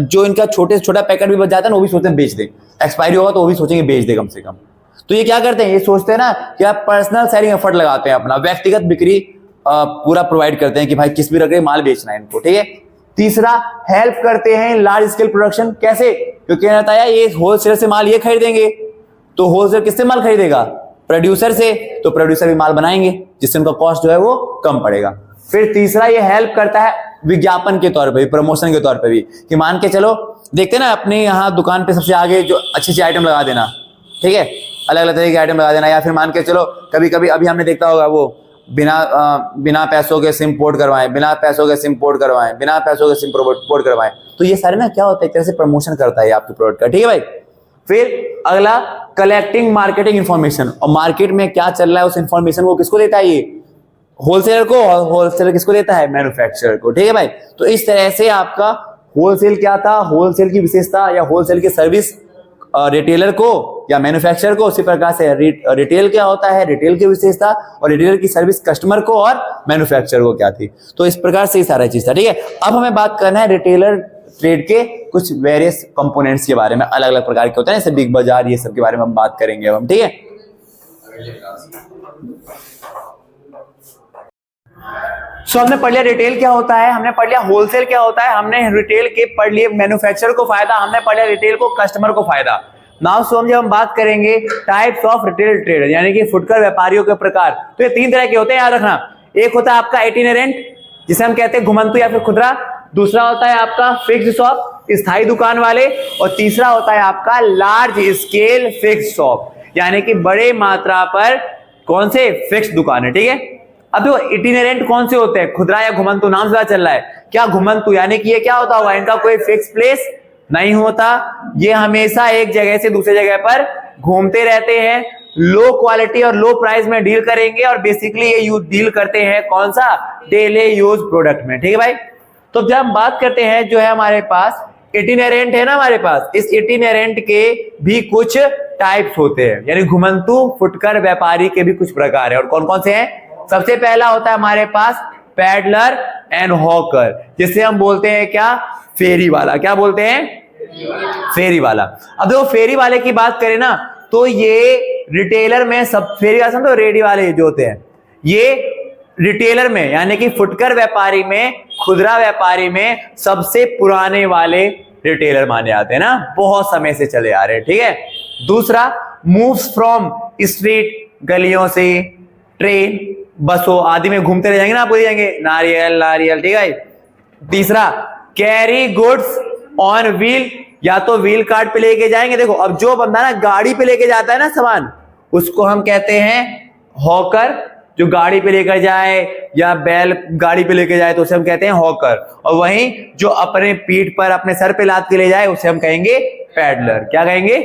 जो इनका छोटे से छोटा पैकेट भी बच जाता है ना, वो भी सोचते हैं बेच दे, एक्सपायरी होगा तो वो भी सोचेंगे बेच दे कम से कम। तो ये क्या करते हैं? ये सोचते हैं ना कि आप पर्सनल सेलिंग एफर्ट लगाते हैं, अपना व्यक्तिगत बिक्री पूरा प्रोवाइड करते हैं कि भाई किस भी रकम माल बेचना है इनको, ठीक है। तीसरा, हेल्प करते हैं लार्ज स्केल प्रोडक्शन। कैसे? क्योंकि बताया ये होलसेलर से माल ये खरीदेंगे, तो होलसेलर किससे माल खरीदेगा? प्रोड्यूसर से, तो प्रोड्यूसर भी माल बनाएंगे जिससे उनका कॉस्ट जो है वो कम पड़ेगा। फिर तीसरा, ये हेल्प करता है विज्ञापन के तौर पे भी, प्रमोशन के तौर पे भी, कि मान के चलो देखते ना अपने यहाँ दुकान पे सबसे आगे जो अच्छी अच्छी आइटम लगा देना, ठीक है, अलग अलग तरह के आइटम लगा देना। या फिर मान के चलो कभी कभी अभी हमने देखा होगा वो बिना पैसों के सिम पोर्ट करवाएं, बिना पैसों के सिम पोर्ट करवाएं, बिना पैसों के सिम पोर्ट करवाएं। तो ये सारे ना क्या होता है, एक तरह से प्रमोशन करता है आपके प्रोडक्ट का, ठीक है भाई। फिर अगला, कलेक्टिंग मार्केटिंग इंफॉर्मेशन, और मार्केट में क्या चल रहा है उस इंफॉर्मेशन को किसको देता है? ये होलसेलर को, और होलसेलर किसको देता है? मैन्युफैक्चरर को। ठीक है भाई, तो इस तरह से आपका होलसेल क्या था, होलसेल की विशेषता या होलसेल की सर्विस रिटेलर को या मैन्युफैक्चरर को, उसी प्रकार से रिटेल क्या होता है, रिटेल की विशेषता, और रिटेलर की सर्विस कस्टमर को और मैन्युफैक्चरर को क्या थी। तो इस प्रकार से ये सारा चीज था। ठीक है, अब हमें बात करना है रिटेलर ट्रेड के कुछ वेरियस कंपोनेंट्स के बारे में, अलग अलग प्रकार के होते हैं, जैसे बिग बाजार, ये सब के बारे में हम बात करेंगे अब हम। ठीक है, सो हमने पढ़ लिया रिटेल क्या होता है, हमने पढ़ लिया होलसेल क्या होता है, हमने रिटेल के पढ़ लिए मैन्युफैक्चरर को फायदा, हमने पढ़ लिया रिटेल को कस्टमर को फायदा। नाउ सो हम बात करेंगे टाइप्स ऑफ रिटेल ट्रेडर, यानी कि फुटकर व्यापारियों के प्रकार। तो ये तीन तरह के होते हैं, याद रखना। एक होता है आपका इटिनेरेंट, जिसे हम कहते हैं घुमंतु या फिर खुदरा। दूसरा होता है आपका फिक्स्ड शॉप, स्थायी दुकान वाले। और तीसरा होता है आपका लार्ज स्केल फिक्स्ड शॉप, यानी कि बड़े मात्रा पर कौन से फिक्स्ड दुकान है। ठीक है, अब देखो इटिनेरेंट कौन से होते हैं, खुदरा या घुमंतु, नाम से पता चल रहा है। क्या घुमंतु यानी कि ये क्या होता होगा, इनका कोई फिक्स प्लेस नहीं होता, ये हमेशा एक जगह से दूसरी जगह पर घूमते रहते हैं, लो क्वालिटी और लो प्राइस में डील करेंगे, और बेसिकली ये डील करते हैं कौन सा, डेली यूज प्रोडक्ट में। ठीक है भाई, तो जब हम बात करते हैं जो है हमारे पास इटिनेरेंट है ना, हमारे पास इस इटिनेरेंट के भी कुछ टाइप्स होते हैं, यानी घुमंतु फुटकर व्यापारी के भी कुछ प्रकार है। और कौन कौन से हैं? सबसे पहला होता है हमारे पास पैडलर एंड हॉकर, जिसे हम बोलते हैं क्या, फेरी वाला। क्या बोलते हैं? फेरी वाला। अब देखो फेरी वाले की बात करें ना, तो ये रिटेलर में सब, फेरी वाला समझो, रेडी वाले जो होते हैं, ये रिटेलर में यानी कि फुटकर व्यापारी में, खुदरा व्यापारी में सबसे पुराने वाले रिटेलर माने जाते हैं ना, बहुत समय से चले आ रहे हैं। ठीक है, दूसरा मूव्स फ्रॉम स्ट्रीट, गलियों से, ट्रेन, बसों आदि में घूमते रह जाएंगे ना, आप बोल जाएंगे नारियल नारियल। ठीक है, तीसरा कैरी गुड्स ऑन व्हील, या तो व्हील कार्ट पे लेके जाएंगे। देखो अब जो बंदा ना गाड़ी पे लेके जाता है ना सामान, उसको हम कहते हैं हॉकर, जो गाड़ी पे लेकर जाए या बैल गाड़ी पे लेके जाए तो उसे हम कहते हैं हॉकर। और वहीं जो अपने पीठ पर, अपने सर पे लाद के ले जाए, उसे हम कहेंगे पैडलर। क्या कहेंगे?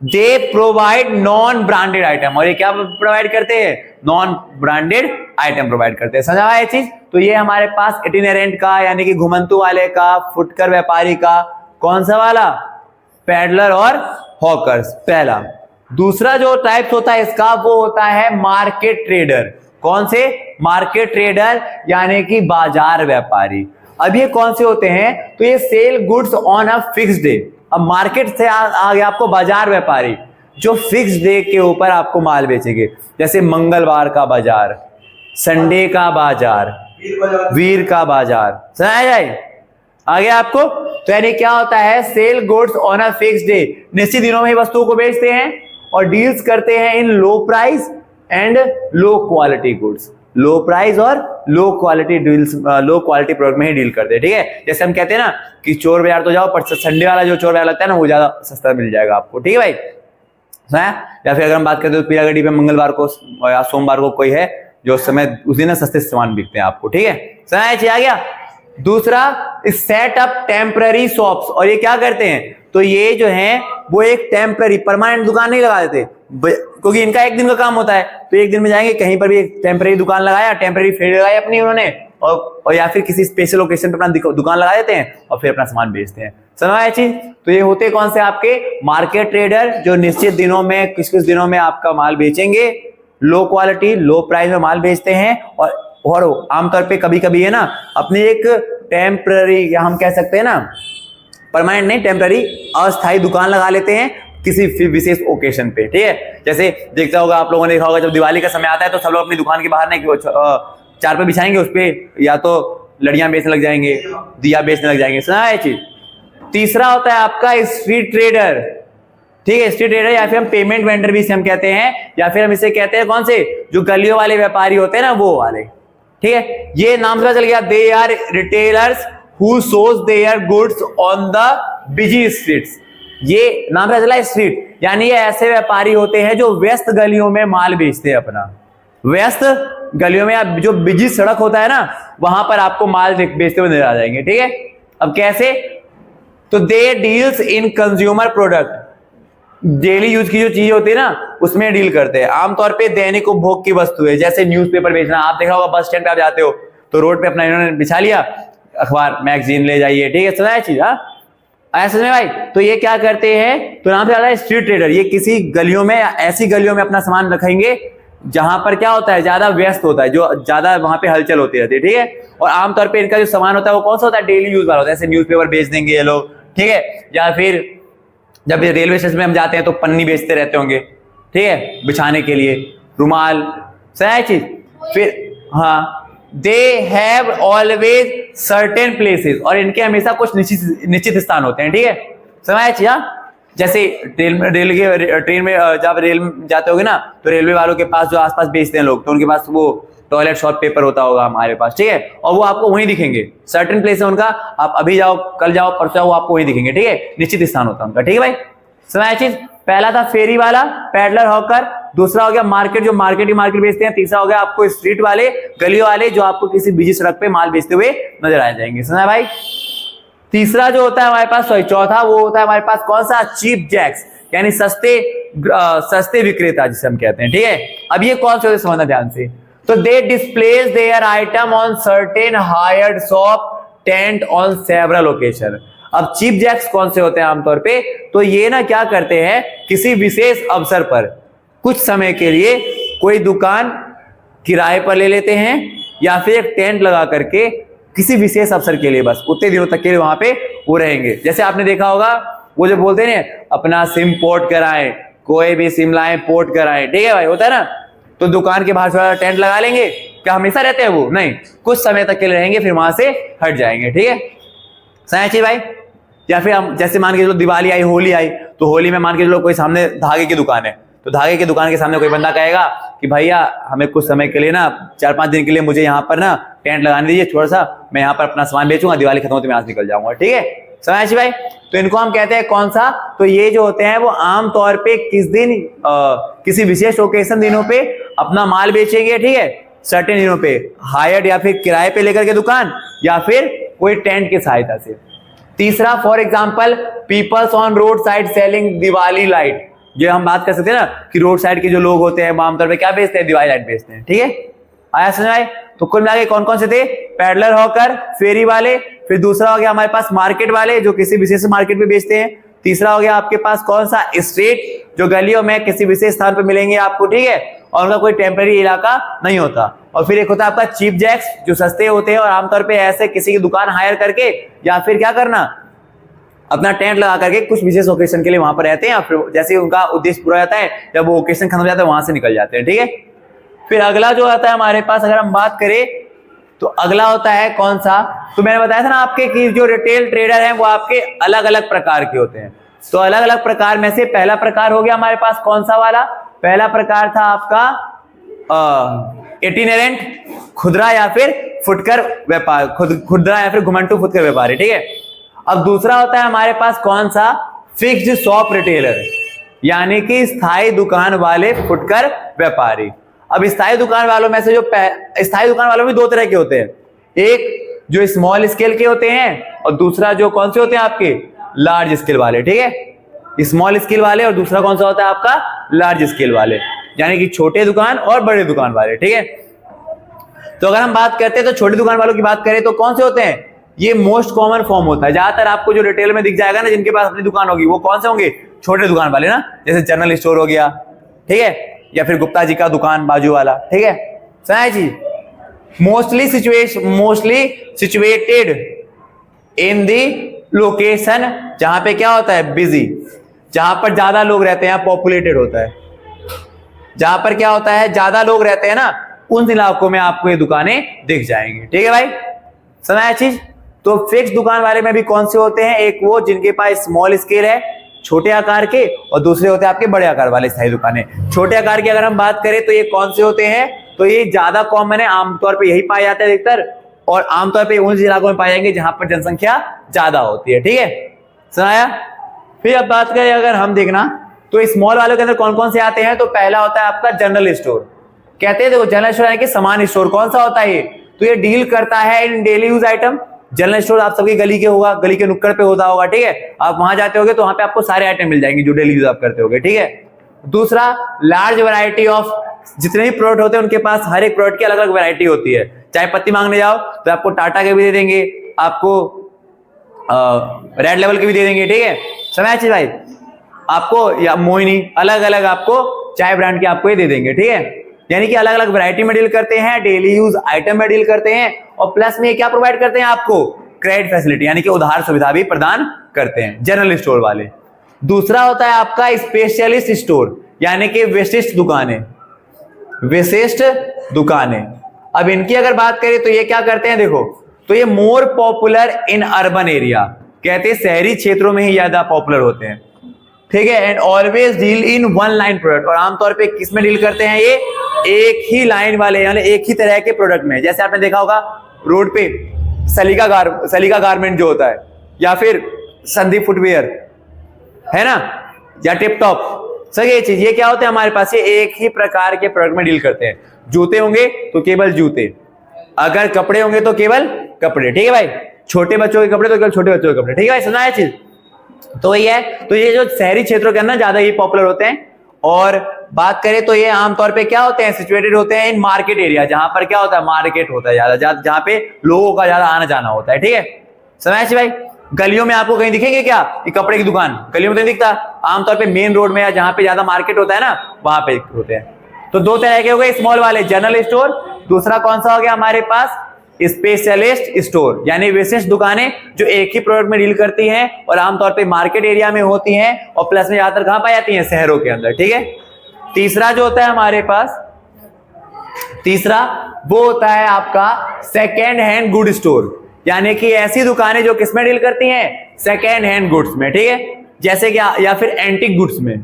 They provide non branded item, और ये क्या प्रोवाइड करते हैं? नॉन ब्रांडेड आइटम प्रोवाइड करते हैं। समझा ये चीज? तो ये हमारे पास इटिनेरेंट का, यानी कि घुमंतु वाले का, फुटकर व्यापारी का, कौन सा वाला, पैडलर और हॉकर्स, पहला। दूसरा जो टाइप्स होता है इसका, वो होता है मार्केट ट्रेडर। कौन से? मार्केट ट्रेडर, यानी कि बाजार व्यापारी। अब ये कौन से होते हैं? तो ये sell goods on a fix day. अब मार्केट से आ गया आपको बाजार व्यापारी, जो फिक्स डे के ऊपर आपको माल बेचेंगे, जैसे मंगलवार का बाजार, संडे का बाजार, वीर का बाजार। समझा जाए? आ गया आपको? तो यानी क्या होता है, sell goods on a fix day, निश्चित दिनों में ही वस्तुओं को बेचते हैं और डील्स करते हैं in low price and low quality goods. Low price और low quality deals, low quality product में ही डील करते हैं। ठीक है, जैसे हम कहते हैं ना कि चोर बाजार तो जाओ, पर संडे वाला जो चोर बाजार लगता है ना, वो ज्यादा सस्ता मिल जाएगा आपको। ठीक है भाई, या फिर अगर हम बात करते हैं तो पीरागढ़ी पे मंगलवार को या सोमवार को कोई है जो उस समय उस दिन सस्ते सामान बिकते हैं आपको। ठीक है, समझ आ गया? दूसरा सेट अप टेम्पररी शॉप्स, और ये क्या करते हैं, तो ये जो है वो एक टेम्पररी, परमानेंट दुकान नहीं लगा देते, क्योंकि इनका एक दिन का काम होता है, तो एक दिन में जाएंगे कहीं पर भी एक टेम्पररी दुकान लगाया, टेम्पररी फेरी लगाई अपनी उन्होंने, और या फिर किसी स्पेशल लोकेशन पर अपना दुकान लगा देते हैं और फिर अपना सामान बेचते हैं। समझ चीज? तो ये होते कौन से आपके मार्केट ट्रेडर, जो निश्चित दिनों में, किस किस दिनों में आपका माल बेचेंगे, लो क्वालिटी लो प्राइस में माल बेचते हैं, और आमतौर पे कभी कभी है ना अपनी एक टेम्पररी, या हम कह सकते हैं ना परमानेंट नहीं, टेम्पररी अस्थायी दुकान लगा लेते हैं किसी विशेष ओकेशन पे। ठीक है, जैसे देखता होगा आप लोगों ने देखा होगा, जब दिवाली का समय आता है तो सब लोग अपनी दुकान के बाहर नहीं चार पे बिछाएंगे, उस पे या तो लड़ियां बेचने लग जाएंगे, दिया बेचने लग जाएंगे। सुना है चीज? तीसरा होता है आपका स्ट्रीट ट्रेडर। ठीक है, स्ट्रीट ट्रेडर, या फिर हम पेमेंट वेंडर भी इसे हम कहते हैं, या फिर हम इसे कहते हैं कौन से, जो गलियों वाले व्यापारी होते हैं ना, वो वाले। ठीक है, ये नाम से चल गया, दे आर रिटेलर्स हु सोज their goods on the busy streets. ये नाम से चला स्ट्रीट, यानी ये ऐसे व्यापारी होते हैं जो व्यस्त गलियों में माल बेचते हैं अपना। व्यस्त गलियों में, आप जो बिजी सड़क होता है ना, वहां पर आपको माल बेचते हुए नजर आ जाएंगे। ठीक है, अब कैसे, तो they deals in consumer product, daily use की जो चीज होती है ना उसमें डील करते हैं। आमतौर पे दैनिक उपभोग की वस्तु है, जैसे न्यूज़पेपर बेचना। आप देखा होगा बस स्टैंड पे आप जाते हो तो रोड पे अपना इन्होंने बिछा लिया अखबार मैगजीन ले जाइए, ठीक है, सुना है चीज। आया समझ में भाई? तो ये क्या करते हैं, तो नाम से आता है स्ट्रीट ट्रेडर। ये किसी गलियों में, ऐसी गलियों में अपना सामान रखेंगे जहां पर क्या होता है, ज्यादा व्यस्त होता है, जो ज्यादा वहां पे हलचल होती रहती है, ठीक है। और आमतौर पे इनका जो सामान होता है वो कौन सा होता है, डेली यूज वाला होता है। जैसे न्यूज़पेपर बेच देंगे ये लोग, ठीक है, या फिर जब रेलवे स्टेशन में हम जाते हैं तो पन्नी बेचते रहते होंगे, ठीक है, बिछाने के लिए, रुमाल, सही चीज। फिर हाँ, they have always certain places, और इनके हमेशा कुछ निश्चित स्थान होते हैं, ठीक है, समझ चीज। जैसे ट्रेन में जब रेल में जाते होगे ना तो रेलवे वालों के पास जो आसपास बेचते हैं लोग, तो उनके पास वो टॉयलेट शॉप पेपर होता होगा हमारे पास, ठीक है, और वो आपको वहीं दिखेंगे। सर्टेन प्लेस है उनका, आप अभी जाओ, कल जाओ, परसों जाओ, वो आपको वहीं दिखेंगे, ठीक है, निश्चित स्थान होता है उनका, ठीक है भाई। समझ चीज। पहला था फेरी वाला, पैडलर, हॉकर। दूसरा हो गया मार्केट, जो मार्केट बेचते हैं। तीसरा हो गया आपको स्ट्रीट वाले, गलियों वाले, जो आपको किसी बिजी सड़क पे माल बेचते हुए नजर आ जाएंगे। समझा भाई? तीसरा जो होता है हमारे पास, सॉरी चौथा, वो होता है हमारे पास कौन सा, चीप जैक्स, यानी सस्ते विक्रेता जिसे हम कहते हैं, ठीक है। अब ये कौन से होते समझना ध्यान से। तो they displace their item on certain hired shop tent on several location. अब चीप जैक्स कौन से होते हैं आमतौर पे, तो ये ना क्या करते हैं, किसी विशेष अवसर पर कुछ समय के लिए कोई दुकान किराए पर ले लेते हैं, या फिर एक टेंट लगा करके किसी विशेष अवसर के लिए, बस उतने दिनों तक के लिए वहां पे वो रहेंगे। जैसे आपने देखा होगा वो जो बोलते हैं ना, अपना सिम पोर्ट कराएं, कोई भी सिम लाएं पोर्ट कराएं, ठीक है भाई, होता है ना। तो दुकान के बाहर थोड़ा टेंट लगा लेंगे, क्या हमेशा रहते हैं वो? नहीं, कुछ समय तक के लिए रहेंगे, फिर वहां से हट जाएंगे, ठीक है, समझ भाई। या फिर हम जैसे मान के चलो दिवाली आई, होली आई, तो होली में मान के चलो कोई सामने धागे की दुकान है, तो धागे की दुकान के सामने कोई बंदा कहेगा कि भैया हमें कुछ समय के लिए ना, 4-5 दिन के लिए मुझे यहाँ पर ना टेंट लगाने दीजिए थोड़ा सा, मैं यहाँ पर अपना सामान बेचूंगा, दिवाली खत्म होते मैं यहाँ से निकल जाऊंगा, ठीक है, समझ भाई। तो इनको हम कहते हैं कौन सा, तो ये जो होते हैं वो आमतौर पे किस दिन, किसी विशेष ओकेशन दिनों पे अपना माल बेचेंगे, ठीक है, सर्टेन दिनों पे, हायर्ड या फिर किराए पे लेकर के दुकान, या फिर कोई टेंट की सहायता से। तीसरा, for example peoples on road side selling Diwali light. ये हम बात कर सकते हैं ना कि रोड साइड के जो लोग होते हैं आमतौर पे क्या बेचते हैं, दिवाली लाइट बेचते हैं, ठीक है, आया समझ आए। तो कुल मिला के कौन कौन से थे, पैडलर, हॉकर, फेरी वाले, फिर दूसरा हो गया हमारे पास मार्केट वाले, जो किसी विशेष मार्केट में बेचते हैं। तीसरा हो गया आपके पास कौन सा, स्ट्रीट, जो गलियों में किसी विशेष स्थान पर मिलेंगे आपको, ठीक है, और उनका कोई टेम्पररी इलाका नहीं होता। और फिर एक होता है आपका चीप जैक्स, जो सस्ते होते हैं और आमतौर पर ऐसे किसी की दुकान हायर करके या फिर क्या करना, अपना टेंट लगा करके कुछ विशेष ओकेशन के लिए वहां पर रहते हैं, फिर जैसे उनका उद्देश्य पूरा जाता है, जब वो ओकेशन खत्म हो जाता है वहां से निकल जाते हैं, ठीक है। फिर अगला जो आता है हमारे पास, अगर हम बात करें तो अगला होता है कौन सा, तो मैंने बताया था ना आपके कि जो रिटेल ट्रेडर हैं वो आपके अलग अलग प्रकार के होते हैं। तो अलग अलग प्रकार में से पहला प्रकार हो गया हमारे पास कौन सा वाला, पहला प्रकार था आपका इटिनेरेंट, खुदरा या फिर फुटकर व्यापार, खुदरा या फिर घुमंटू फुटकर व्यापारी, ठीक है। अब दूसरा होता है हमारे पास कौन सा, फिक्स्ड शॉप रिटेलर, यानी कि स्थायी दुकान वाले फुटकर व्यापारी। अब स्थायी दुकान वालों में से जो स्थायी दुकान वालों में दो तरह के होते हैं, एक जो स्मॉल स्केल के होते हैं और दूसरा जो कौन से होते हैं आपके लार्ज स्केल वाले, ठीक है, स्मॉल स्केल वाले, और दूसरा कौन सा होता है आपका लार्ज स्केल वाले, यानी कि छोटे दुकान और बड़े दुकान वाले, ठीक है। तो अगर हम बात करते हैं तो छोटी दुकान वालों की बात करें तो कौन से होते हैं, ये मोस्ट कॉमन फॉर्म होता है, ज्यादातर आपको जो रिटेल में दिख जाएगा ना, जिनके पास अपनी दुकान होगी वो कौन से होंगे, छोटे दुकान वाले ना, जैसे जनरल स्टोर हो गया, ठीक है, या फिर गुप्ता जी का दुकान बाजू वाला, ठीक है, समझ जी। Mostly situated in the location जहां पे क्या होता है, बिजी, जहां पर ज्यादा लोग रहते हैं, पॉपुलेटेड होता है, जहां पर क्या होता है ज्यादा लोग रहते हैं ना, उन इलाकों में आपको ये दुकानें दिख जाएंगी, ठीक है भाई, समझ चीज। तो फिक्स दुकान वाले में भी कौन से होते हैं, एक वो जिनके पास स्मॉल स्केल है, छोटे आकार के, और दूसरे होते हैं आपके बड़े आकार वाले स्थायी दुकानें। छोटे आकार की अगर हम बात करें तो ये कौन से होते हैं, तो ये ज्यादा कॉमन है, आमतौर पे यही पाए जाते हैं अधिकतर, और आमतौर पे उन इलाकों में पाए जाएंगे जहां पर जनसंख्या ज्यादा होती है, ठीक है, सुनाया। फिर अब बात करें अगर हम देखना तो स्मॉल वालों के अंदर कौन कौन से आते हैं, तो पहला होता है आपका जनरल स्टोर, कहते हैं देखो जनरल स्टोर यानी कि सामान स्टोर। कौन सा होता है ये, तो ये डील करता है in daily use item, general store आप सबकी गली के होगा, गली के नुक्कड़ पे होता होगा, ठीक है। आप वहां जाते होगे तो वहां पे आपको सारे आइटम मिल जाएंगे जो डेली यूज आप करते होगे, ठीक है। दूसरा, लार्ज वैरायटी ऑफ, जितने भी प्रोडक्ट होते हैं उनके पास हर एक प्रोडक्ट की अलग अलग वैरायटी होती है। चाय पत्ती मांगने जाओ तो आपको टाटा के भी दे देंगे, आपको रेड लेवल के भी दे देंगे, ठीक है। समझ चीज भाई, आपको या मोहिनी अलग अलग आपको चाय ब्रांड के आपको ये दे देंगे, ठीक है। यानी कि अलग अलग वैरायटी में डील करते हैं, डेली यूज आइटम में डील करते हैं, और प्लस में क्या प्रोवाइड करते हैं आपको, क्रेडिट फैसिलिटी यानी कि उधार सुविधा भी प्रदान करते हैं जनरल स्टोर वाले। दूसरा होता है आपका स्पेशलिस्ट स्टोर, यानी कि विशिष्ट दुकानें, विशिष्ट दुकानें। अब इनकी अगर बात करें तो ये क्या करते हैं, देखो, तो ये more popular in urban area, कहते हैं शहरी क्षेत्रों में ही ज्यादा पॉपुलर होते हैं, ठीक है। And always deal in one line product, और आमतौर पे किस में डील करते हैं ये, एक ही लाइन वाले यानी एक ही तरह के प्रोडक्ट में। जैसे आपने देखा होगा रोड पे सलीका गारमेंट जो होता है, या फिर संदीप फुटवेयर है ना, या टिप टॉप, सही ये चीज, ये क्या होते हैं हमारे पास, ये एक ही प्रकार के प्रोडक्ट में डील करते हैं। जूते होंगे तो केवल जूते, अगर कपड़े होंगे तो केवल कपड़े, ठीक है भाई। छोटे बच्चों के कपड़े तो केवल छोटे बच्चों के कपड़े, ठीक है भाई, सुना है चीज। तो ये है, तो ये जो शहरी क्षेत्रों के अंदर ज्यादा ही पॉपुलर होते हैं। और बात करें तो ये आमतौर पे क्या होते हैं, सिचुएटेड होते हैं इन मार्केट एरिया, जहां पर क्या होता है, मार्केट होता है ज्यादा, जहां पे लोगों का ज्यादा आना जाना होता है, ठीक है। समझ भाई, गलियों में आपको कहीं दिखेंगे क्या ये कपड़े की दुकान, गलियों में तो नहीं दिखता, आमतौर पे मेन रोड में या जहां पे ज्यादा मार्केट होता है ना, वहां पे होते हैं। तो दो तरह के हो गए, स्मॉल वाले जनरल स्टोर, दूसरा कौन सा हो गया हमारे पास, स्पेशलिस्ट स्टोर, यानी विशिष्ट दुकानें जो एक ही प्रोडक्ट में डील करती हैं और आमतौर पे मार्केट एरिया में होती हैं, और प्लस में ज्यादातर कहां पाई जाती हैं, शहरों के अंदर, ठीक है। तीसरा जो होता है हमारे पास, तीसरा वो होता है आपका सेकेंड हैंड गुड स्टोर, यानी कि ऐसी दुकानें जो किसमें डील करती हैं, सेकेंड हैंड गुड्स में, ठीक है। जैसे कि या फिर एंटिक गुड्स में,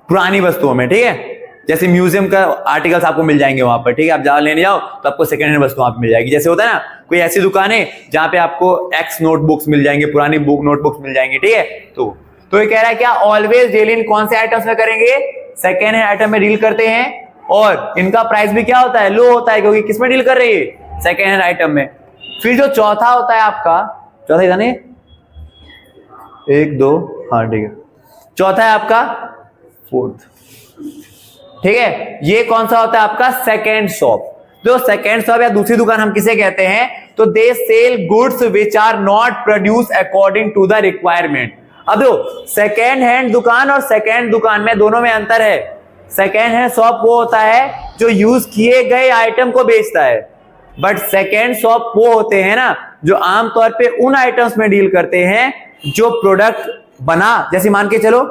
पुरानी वस्तुओं में, ठीक है। जैसे म्यूजियम का आर्टिकल्स आपको मिल जाएंगे वहां पर, ठीक है। आप जहां लेने जाओ तो आपको सेकंड हैंड वस्तु वहां पे मिल जाएगी। जैसे होता है ना कोई ऐसी दुकानें जहां पे आपको एक्स नोटबुक्स मिल जाएंगे, पुरानी बुक नोटबुक्स मिल जाएंगी, ठीक है। तो ये कह रहा है क्या, ऑलवेज डील इन कौन से आइटम्स में करेंगे, सेकेंड हैंड आइटम में डील करते हैं, और इनका प्राइस भी क्या होता है, लो होता है, क्योंकि किसमें डील कर रही है, सेकेंड हैंड आइटम में। फिर जो चौथा होता है आपका, चौथा ही था नहीं, 1 2, हाँ ठीक है, चौथा है आपका फोर्थ, ठीक है। ये कौन सा होता है आपका, सेकेंड शॉप। जो सेकेंड शॉप या दूसरी दुकान हम किसे कहते हैं, तो they sell goods which are not produce according to the requirement. अब देखो, सेकेंड हैंड दुकान और सेकेंड दुकान में दोनों में अंतर है। सेकेंड हैंड शॉप वो होता है जो यूज किए गए आइटम को बेचता है, बट सेकेंड शॉप वो होते हैं ना जो आमतौर पे उन आइटम्स में डील करते हैं जो प्रोडक्ट बना, जैसे मान के चलो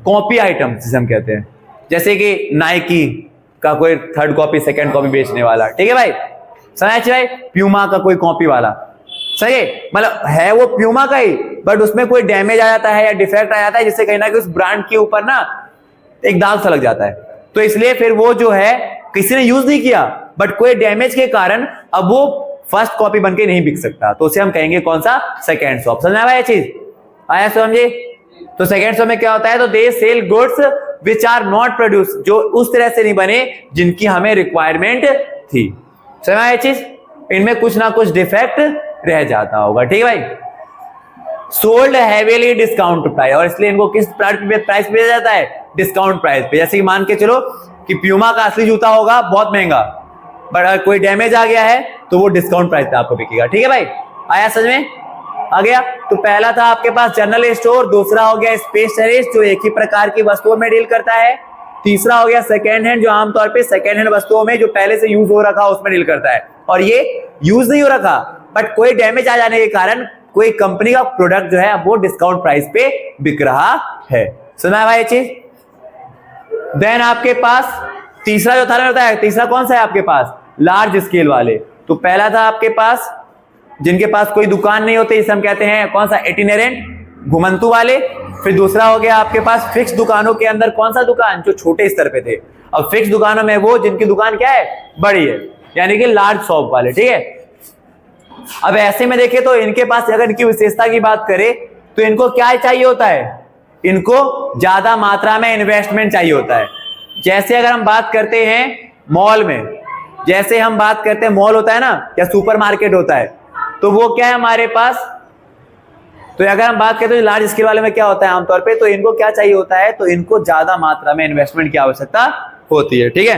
कॉपी आइटम जिसे हम कहते हैं, जैसे कि नाइकी का कोई थर्ड कॉपी सेकंड कॉपी बेचने वाला, ठीक है भाई, समझ भाई, प्यूमा का कोई कॉपी वाला, सही है, मतलब है वो प्यूमा का ही, बट उसमें कोई डैमेज आ जाता है या डिफेक्ट आ जाता है जिससे कहीं ना कहीं उस ब्रांड के ऊपर ना एक दाग सा लग जाता है, तो इसलिए फिर वो जो है किसी ने यूज नहीं किया, बट कोई डैमेज के कारण अब वो फर्स्ट कॉपी बनके नहीं बिक सकता, तो उसे हम कहेंगे कौन सा, सेकेंड शॉप। समझ आया ये चीज, आया समझे। तो सेकेंड शॉप में क्या होता है, तो they sell goods which are not produce, जो उस तरह से नहीं बने जिनकी हमें रिक्वायरमेंट थी। समझ आया ये चीज, इनमें कुछ ना कुछ डिफेक्ट रह जाता होगा, ठीक है भाई। सोल्ड हैवीली डिस्काउंट प्राइस, और इसलिए इनको किस प्राइस पे बेचा जाता है, डिस्काउंट प्राइस पे। जैसे कि मान के चलो कि प्यूमा का असली जूता होगा बहुत महंगा, बट अगर कोई डैमेज आ गया है तो वो डिस्काउंट प्राइस पे आपको बिकेगा, ठीक है भाई। आया समझ में, आ गया। तो पहला था आपके पास जनरल स्टोर, दूसरा हो गया स्पेशलिस्ट जो एक ही प्रकार की वस्तुओं में डील करता है, तीसरा हो गया सेकेंड हैंड जो आमतौर पे सेकेंड हैंड वस्तुओं में जो पहले से यूज हो रखा उसमें डील करता है, और ये यूज नहीं हो रखा बट कोई डैमेज आ जाने के कारण कोई कंपनी का प्रोडक्ट जो है वो डिस्काउंट प्राइस पे बिक रहा है। सुना है भाई ये चीज। देन आपके पास तीसरा जो था होता है, तीसरा कौन सा है आपके पास, लार्ज स्केल वाले। तो पहला था आपके पास जिनके पास कोई दुकान नहीं होती, इसे हम कहते हैं कौन सा, इटिनेरेंट, घुमंतु वाले। फिर दूसरा हो गया आपके पास फिक्स दुकानों के अंदर कौन सा दुकान, जो छोटे स्तर पे थे। अब फिक्स दुकानों में वो जिनकी दुकान क्या है, बड़ी है, यानी कि लार्ज शॉप वाले, ठीक है। अब ऐसे में देखें तो इनके पास अगर इनकी विशेषता की बात करें तो इनको क्या चाहिए होता है, इनको ज्यादा मात्रा में इन्वेस्टमेंट चाहिए होता है। जैसे अगर हम बात करते हैं मॉल में, जैसे हम बात करते हैं मॉल होता है ना या सुपरमार्केट होता है, तो वो क्या है हमारे पास, तो अगर हम बात करें तो लार्ज स्केल वाले में क्या होता है आमतौर पे, तो इनको क्या चाहिए होता है, तो इनको ज्यादा मात्रा में इन्वेस्टमेंट की आवश्यकता होती है, ठीक है।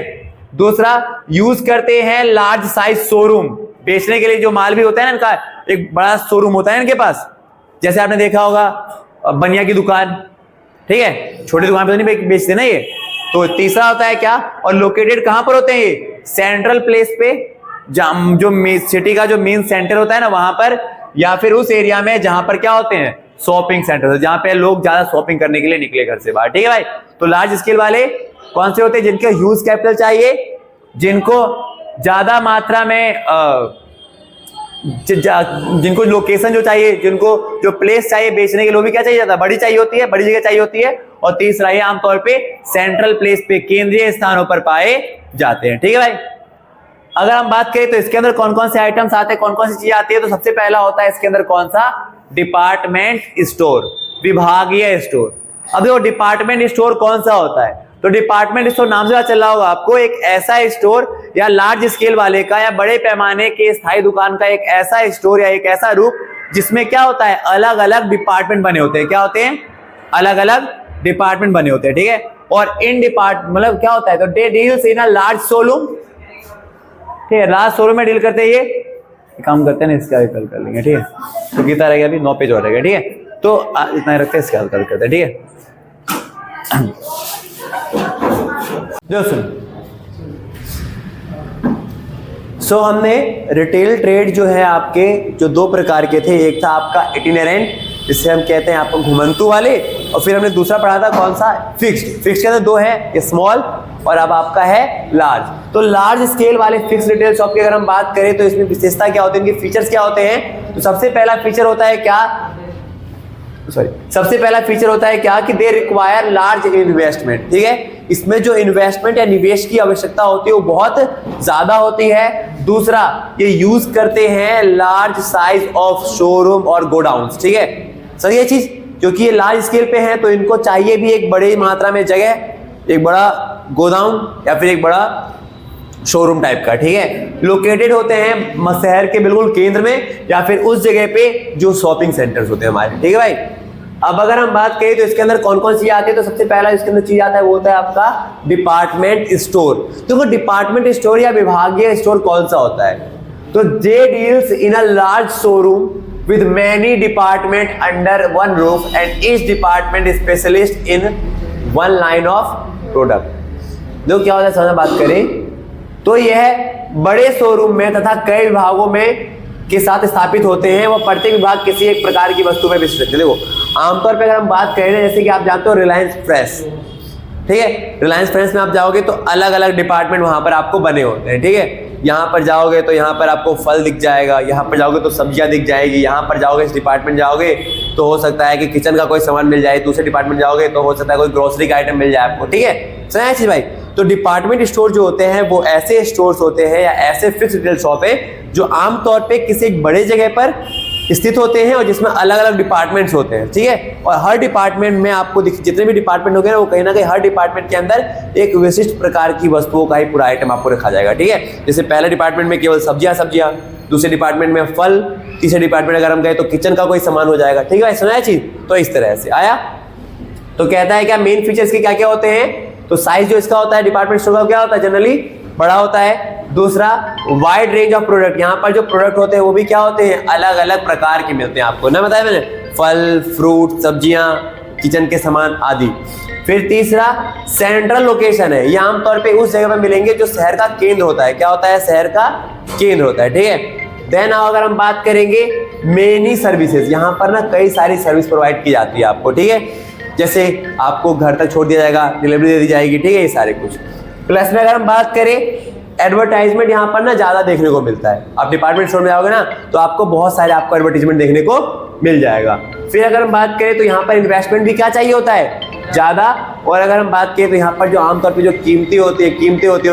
दूसरा, यूज करते हैं लार्ज साइज शोरूम, बेचने के लिए जो माल भी होता है ना इनका एक बड़ा शोरूम होता है इनके पास, जैसे आपने देखा होगा बनिया की दुकान, ठीक है, छोटी दुकान पे तो नहीं बेचते ना ये। तो तीसरा होता है क्या, और लोकेटेड कहां पर होते हैं ये, सेंट्रल प्लेस पे, जो सिटी का जो मेन सेंटर होता है ना वहां पर, या फिर उस एरिया में जहां पर क्या होते हैं, शॉपिंग सेंटर, जहां पे लोग ज्यादा शॉपिंग करने के लिए निकले घर से बाहर, ठीक है भाई। तो लार्ज स्केल वाले कौन से होते हैं, जिनके ह्यूज कैपिटल चाहिए, जिनको ज्यादा मात्रा में जिनको लोकेशन जो चाहिए, जिनको जो प्लेस चाहिए बेचने के लिए, वो भी क्या चाहिए जाता है, बड़ी चाहिए होती है, बड़ी जगह चाहिए होती है। और तीसरा, ये आमतौर पे सेंट्रल प्लेस पे, केंद्रीय स्थानों पर पाए जाते हैं, ठीक है भाई। अगर हम बात करें तो इसके अंदर कौन कौन से आइटम्स आते हैं, कौन कौन सी चीजें आती है, तो सबसे पहला होता है इसके अंदर कौन सा, डिपार्टमेंट स्टोर, विभागीय स्टोर। अब देखो डिपार्टमेंट स्टोर कौन सा होता है, तो डिपार्टमेंट स्टोर नाम से पता चल रहा होगा आपको, एक ऐसा स्टोर या लार्ज स्केल वाले का या बड़े पैमाने के स्थायी दुकान का एक ऐसा स्टोर या एक ऐसा रूप जिसमें क्या होता है, अलग अलग डिपार्टमेंट बने होते हैं। क्या होते हैं, अलग अलग डिपार्टमेंट बने होते हैं, ठीक है। और इन डिपार्टमेंट मतलब क्या होता है, तो they deals in a large showroom, ठीक है, लार्ज शोरूम में डील करते हैं, ये काम करते हैं ना, इसका कल कर लेंगे, ठीक है। तो कितना रहेगा अभी 9 पेज और रहेगा, ठीक है। तो इतना रखते हैं, इसका कल करते हैं, ठीक है। जो सुन, सो हमने रिटेल ट्रेड जो है आपके जो 2 प्रकार के थे, एक था आपका इटिनेरेंट, जिसे हम कहते हैं आपको घुमंतु वाले, और फिर हमने दूसरा पढ़ा था कौन सा, फिक्स्ड। फिक्स्ड के अंदर 2 है, स्मॉल और अब आपका है लार्ज। तो लार्ज स्केल वाले फिक्स्ड रिटेल शॉप की अगर हम बात करें तो इसमें विशेषता क्या होती है, इनके फीचर्स क्या होते हैं। तो सबसे पहला फीचर होता है क्या, सबसे पहला फीचर होता है क्या, कि दे रिक्वायर लार्ज इन्वेस्टमेंट, ठीक है। इसमें जो इन्वेस्टमेंट या निवेश की आवश्यकता होती है वो बहुत ज्यादा होती है। दूसरा, ये यूज करते हैं लार्ज साइज ऑफ शोरूम और गोडाउन्स, ठीक है। सही है चीज, क्योंकि ये लार्ज स्केल पे है तो इनको चाहिए भी एक बड़ी मात्रा में जगह, एक बड़ा गोदाम या फिर एक बड़ा शोरूम टाइप का, ठीक है। लोकेटेड होते हैं शहर के बिल्कुल केंद्र में या फिर उस जगह पे जो शॉपिंग सेंटर्स होते हैं हमारे, ठीक है भाई। अब अगर हम बात करें तो इसके अंदर कौन कौन सी आती है, तो सबसे पहला इसके अंदर चीज आता है वो होता है आपका डिपार्टमेंट स्टोर। तो डिपार्टमेंट स्टोर या विभागीय स्टोर कौन सा होता है, तो they deals in a large showroom with many department under one roof and each department is specialist in one line of product। देखो क्या होता है, समझ बात करें तो यह बड़े शोरूम में तथा कई विभागों में के साथ स्थापित होते हैं। वो प्रत्येक विभाग किसी एक प्रकार की वस्तु में विशिष्ट है। देखो आमतौर पर अगर हम बात करें, जैसे कि आप जानते हो रिलायंस फ्रेश, ठीक है, रिलायंस फ्रेश में आप जाओगे तो अलग अलग डिपार्टमेंट वहां पर आपको बने होते हैं, ठीक है। यहाँ पर जाओगे तो यहाँ पर आपको फल दिख जाएगा, यहाँ पर जाओगे तो सब्जियां दिख जाएगी, यहाँ पर जाओगे इस डिपार्टमेंट जाओगे तो हो सकता है कि किचन का कोई सामान मिल जाए, दूसरे डिपार्टमेंट जाओगे तो हो सकता है कोई ग्रोसरी का आइटम मिल जाए आपको, ठीक है। समझ आए भाई। तो डिपार्टमेंट स्टोर जो होते हैं वो ऐसे स्टोर्स होते हैं या ऐसे फिक्स रिटेल शॉप है जो आमतौर पे किसी एक बड़े जगह पर स्थित होते हैं और जिसमें अलग अलग डिपार्टमेंट्स होते हैं, ठीक है। और हर डिपार्टमेंट में आपको जितने भी डिपार्टमेंट होंगे ना, वो कहीं ना कहीं हर डिपार्टमेंट के अंदर एक विशिष्ट प्रकार की वस्तुओं का ही पूरा आइटम आपको रखा जाएगा, ठीक है। जैसे पहले डिपार्टमेंट में केवल सब्जियां, दूसरे डिपार्टमेंट में फल, तीसरे डिपार्टमेंट अगर हम गए तो किचन का कोई सामान हो जाएगा, ठीक है। सुना चीज, तो इस तरह से आया। तो कहता है क्या मेन फीचर्स के क्या क्या होते हैं, तो साइज जो इसका होता है डिपार्टमेंट स्टोर का क्या होता है, जनरली बड़ा होता है। दूसरा, वाइड रेंज ऑफ प्रोडक्ट, यहाँ पर जो प्रोडक्ट होते हैं वो भी क्या होते हैं, अलग अलग प्रकार के मिलते हैं आपको ना, बताया मैंने, फल, फ्रूट, सब्जियां, किचन के सामान आदि। फिर तीसरा, सेंट्रल लोकेशन है, ये आमतौर पे उस जगह पर मिलेंगे जो शहर का केंद्र होता है। क्या होता है, शहर का केंद्र होता है, ठीक है। देन अगर हम बात करेंगे मेनी सर्विसेज, यहाँ पर ना कई सारी सर्विस प्रोवाइड की जाती है आपको, ठीक है। जैसे आपको घर तक छोड़ दिया जाएगा, डिलीवरी दे दी जाएगी, ठीक है, ये सारे कुछ। प्लस में अगर हम बात करें एडवर्टाइजमेंट, यहाँ पर ना ज्यादा देखने को मिलता है। आप डिपार्टमेंट स्टोर में जाओगे ना तो आपको बहुत सारे आपको एडवर्टाइजमेंट देखने को मिल जाएगा। फिर अगर हम बात करें तो यहाँ पर इन्वेस्टमेंट भी क्या चाहिए होता है, ज्यादा। और अगर हम बात करें तो यहाँ पर जो आमतौर पर जो कीमती होती है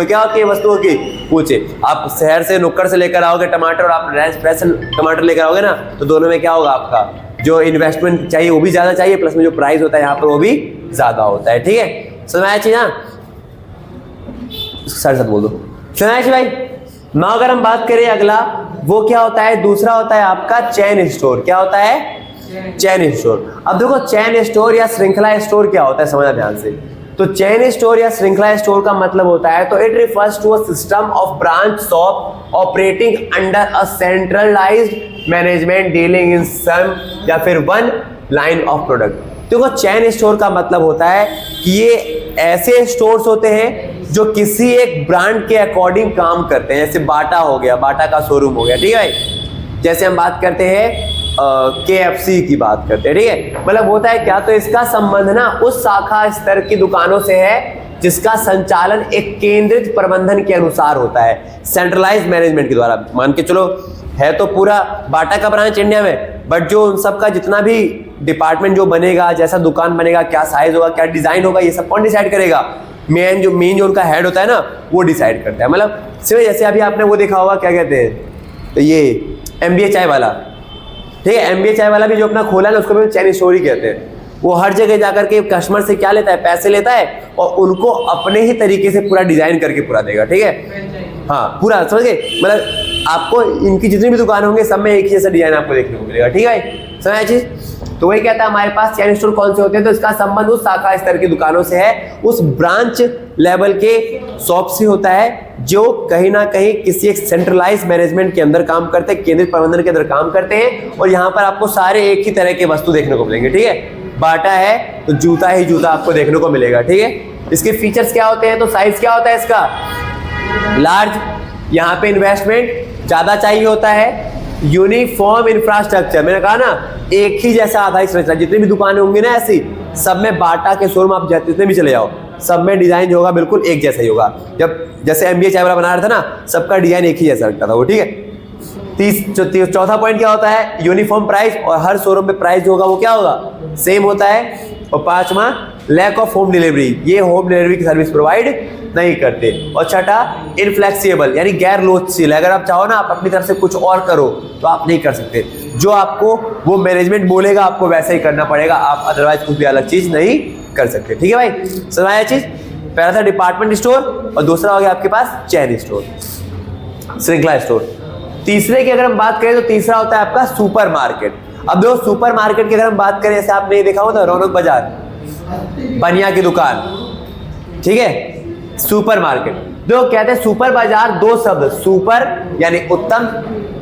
क्या होती है वस्तुओं की, पूछे आप शहर से नुक्कड़ से लेकर आओगे टमाटर और आप रिलायंस फ्रेश टमाटर लेकर आओगे ना, तो दोनों में क्या होगा, आपका जो इन्वेस्टमेंट चाहिए वो भी ज्यादा चाहिए, प्लस में जो प्राइस होता है यहाँ पर वो भी ज्यादा होता है, ठीक है। समझ आया चीज ना, साथ बोल दो। सुना भाई ना। अगर हम बात करें अगला वो क्या होता है, दूसरा होता है आपका चेन स्टोर। क्या होता है, चेन स्टोर। अब देखो चेन स्टोर या श्रृंखला स्टोर क्या होता है, समझना ध्यान से। तो चेन स्टोर या श्रृंखला स्टोर का मतलब होता है, तो it refers to a system of branch shop operating under a centralized management dealing in some या फिर वन लाइन ऑफ प्रोडक्ट। देखो चेन स्टोर का मतलब होता है कि ये ऐसे स्टोर्स होते हैं जो किसी एक ब्रांड के अकॉर्डिंग काम करते हैं। जैसे बाटा हो गया, बाटा का शोरूम हो गया, ठीक है भाई। जैसे हम बात करते हैं KFC की बात करते हैं, ठीक है। मतलब होता है क्या, तो इसका संबंध ना उस शाखा स्तर की दुकानों से है जिसका संचालन एक केंद्रित प्रबंधन के अनुसार होता है, सेंट्रलाइज्ड मैनेजमेंट के द्वारा। मान के चलो है तो पूरा बाटा का ब्रांच इंडिया में, बट जो उन सब का जितना भी डिपार्टमेंट जो बनेगा, जैसा दुकान बनेगा, क्या साइज होगा, क्या डिजाइन होगा, ये सब कौन डिसाइड करेगा, मेन जो उनका हेड होता है ना, वो डिसाइड करता है। मतलब सिर्फ जैसे अभी आपने वो देखा होगा, क्या कहते हैं, तो ये MBA चाय वाला, ठीक है। MBA चाय वाला भी जो अपना खोला ना, उसको भी चेन स्टोर ही कहते हैं। वो हर जगह जाकर के कस्टमर से क्या लेता है, पैसे लेता है और उनको अपने ही तरीके से पूरा डिजाइन करके पूरा देगा, ठीक है। हाँ पूरा समझ गए, मतलब आपको इनकी जितनी भी दुकान होंगे सब में एक ही जैसा डिजाइन आपको देखने को मिलेगा, ठीक है। समझ चीज। तो वही कहता है हमारे पास चेन स्टोर कौन से होते हैं, तो इसका संबंध उस शाखा स्तर की दुकानों से है, उस ब्रांच लेवल के शॉप से होता है जो कहीं ना कहीं किसी एक सेंट्रलाइज मैनेजमेंट के अंदर काम करते हैं, केंद्रित प्रबंधन के अंदर काम करते हैं। और यहाँ पर आपको सारे एक ही तरह के वस्तु देखने को मिलेंगे, ठीक है। बाटा है तो जूता ही जूता आपको देखने को मिलेगा, ठीक है। इसके फीचर्स क्या होते हैं, तो साइज क्या होता है इसका, लार्ज, यहाँ पे इन्वेस्टमेंट ज्यादा चाहिए होता है, यूनिफॉर्म इंफ्रास्ट्रक्चर, मैंने कहा ना एक ही जैसा आधारित संरचना। जितनी भी दुकानें होंगी ना ऐसी, सब में बाटा के शोरूम आप जितने भी चले जाओ, सब में डिजाइन जो होगा बिल्कुल एक जैसा ही होगा। जब जैसे MBA चाय वाला बना रहा था ना, सबका डिजाइन एक ही जैसा लगता था वो, ठीक है। चौथा पॉइंट क्या होता है, यूनिफॉर्म प्राइस, और हर शोरूम में प्राइस जो होगा वो क्या होगा, सेम होता है। और पांचवा लैक ऑफ होम डिलीवरी, ये होम डिलीवरी की सर्विस प्रोवाइड नहीं करते। और छठा इनफ्लेक्सिबल, यानी गैर लोचशील, अगर आप चाहो ना आप अपनी तरफ से कुछ और करो तो आप नहीं कर सकते, जो आपको वो मैनेजमेंट बोलेगा आपको वैसा ही करना पड़ेगा, आप अदरवाइज कुछ भी अलग चीज नहीं कर सकते, ठीक है भाई। समझाया चीज। पहला था डिपार्टमेंट स्टोर और दूसरा हो गया आपके पास चेन स्टोर, श्रृंखला स्टोर। तीसरे की अगर हम बात करें तो तीसरा होता है आपका सुपर मार्केट। अब देखो सुपर मार्केट की अगर हम बात करें, जैसे आपने देखा हो तो रौनक बाजार, बनिया की दुकान, ठीक है। सुपर मार्केट जो कहते हैं, सुपर बाजार दो शब्द, सुपर यानी उत्तम,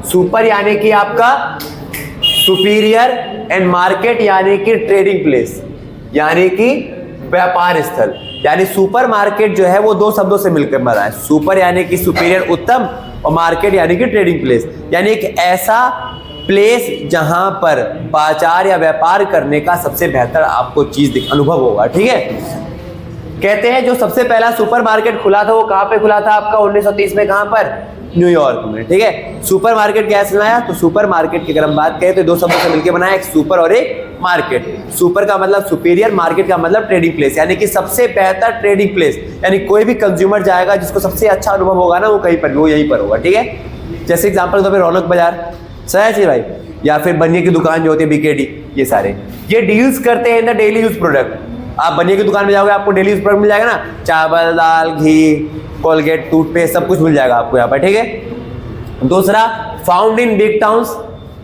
सुपर यानी कि आपका सुपीरियर, एंड मार्केट यानी कि ट्रेडिंग प्लेस, यानी कि व्यापार स्थल। यानी सुपर मार्केट जो है वो दो शब्दों से मिलकर बना है, सुपर यानी कि सुपीरियर उत्तम, और मार्केट यानी कि ट्रेडिंग प्लेस, यानी एक ऐसा प्लेस जहां पर बाजार या व्यापार करने का सबसे बेहतर आपको चीज अनुभव होगा, ठीक है। कहते हैं जो सबसे पहला सुपर मार्केट खुला था वो कहां पे खुला था आपका 1930 में, कहां पर, न्यूयॉर्क में, ठीक है। सुपर मार्केट कैसे बनाया, तो सुपर मार्केट की अगर हम बात करें तो दो शब्दों से मिलकर बनाया, एक सुपर और एक मार्केट। सुपर का मतलब सुपीरियर, मार्केट का मतलब ट्रेडिंग प्लेस, यानी कि सबसे बेहतर ट्रेडिंग प्लेस, यानी कोई भी कंज्यूमर जाएगा जिसको सबसे अच्छा अनुभव होगा ना, वो कहीं पर वो यहीं पर होगा, ठीक है। जैसे एग्जाम्पल तो रौनक बाजार, सही भाई, या फिर बनिया की दुकान जो होती है BKD, ये सारे ये डील्स करते हैं in the daily use product. आप बनिया की दुकान में जाओगे आपको डेली यूज प्रोडक्ट मिल जाएगा ना, चावल, दाल, घी, कोलगेट, टूथपेस्ट, सब कुछ मिल जाएगा आपको यहाँ पर, ठीक है। दूसरा फाउंड इन बिग टाउन्स,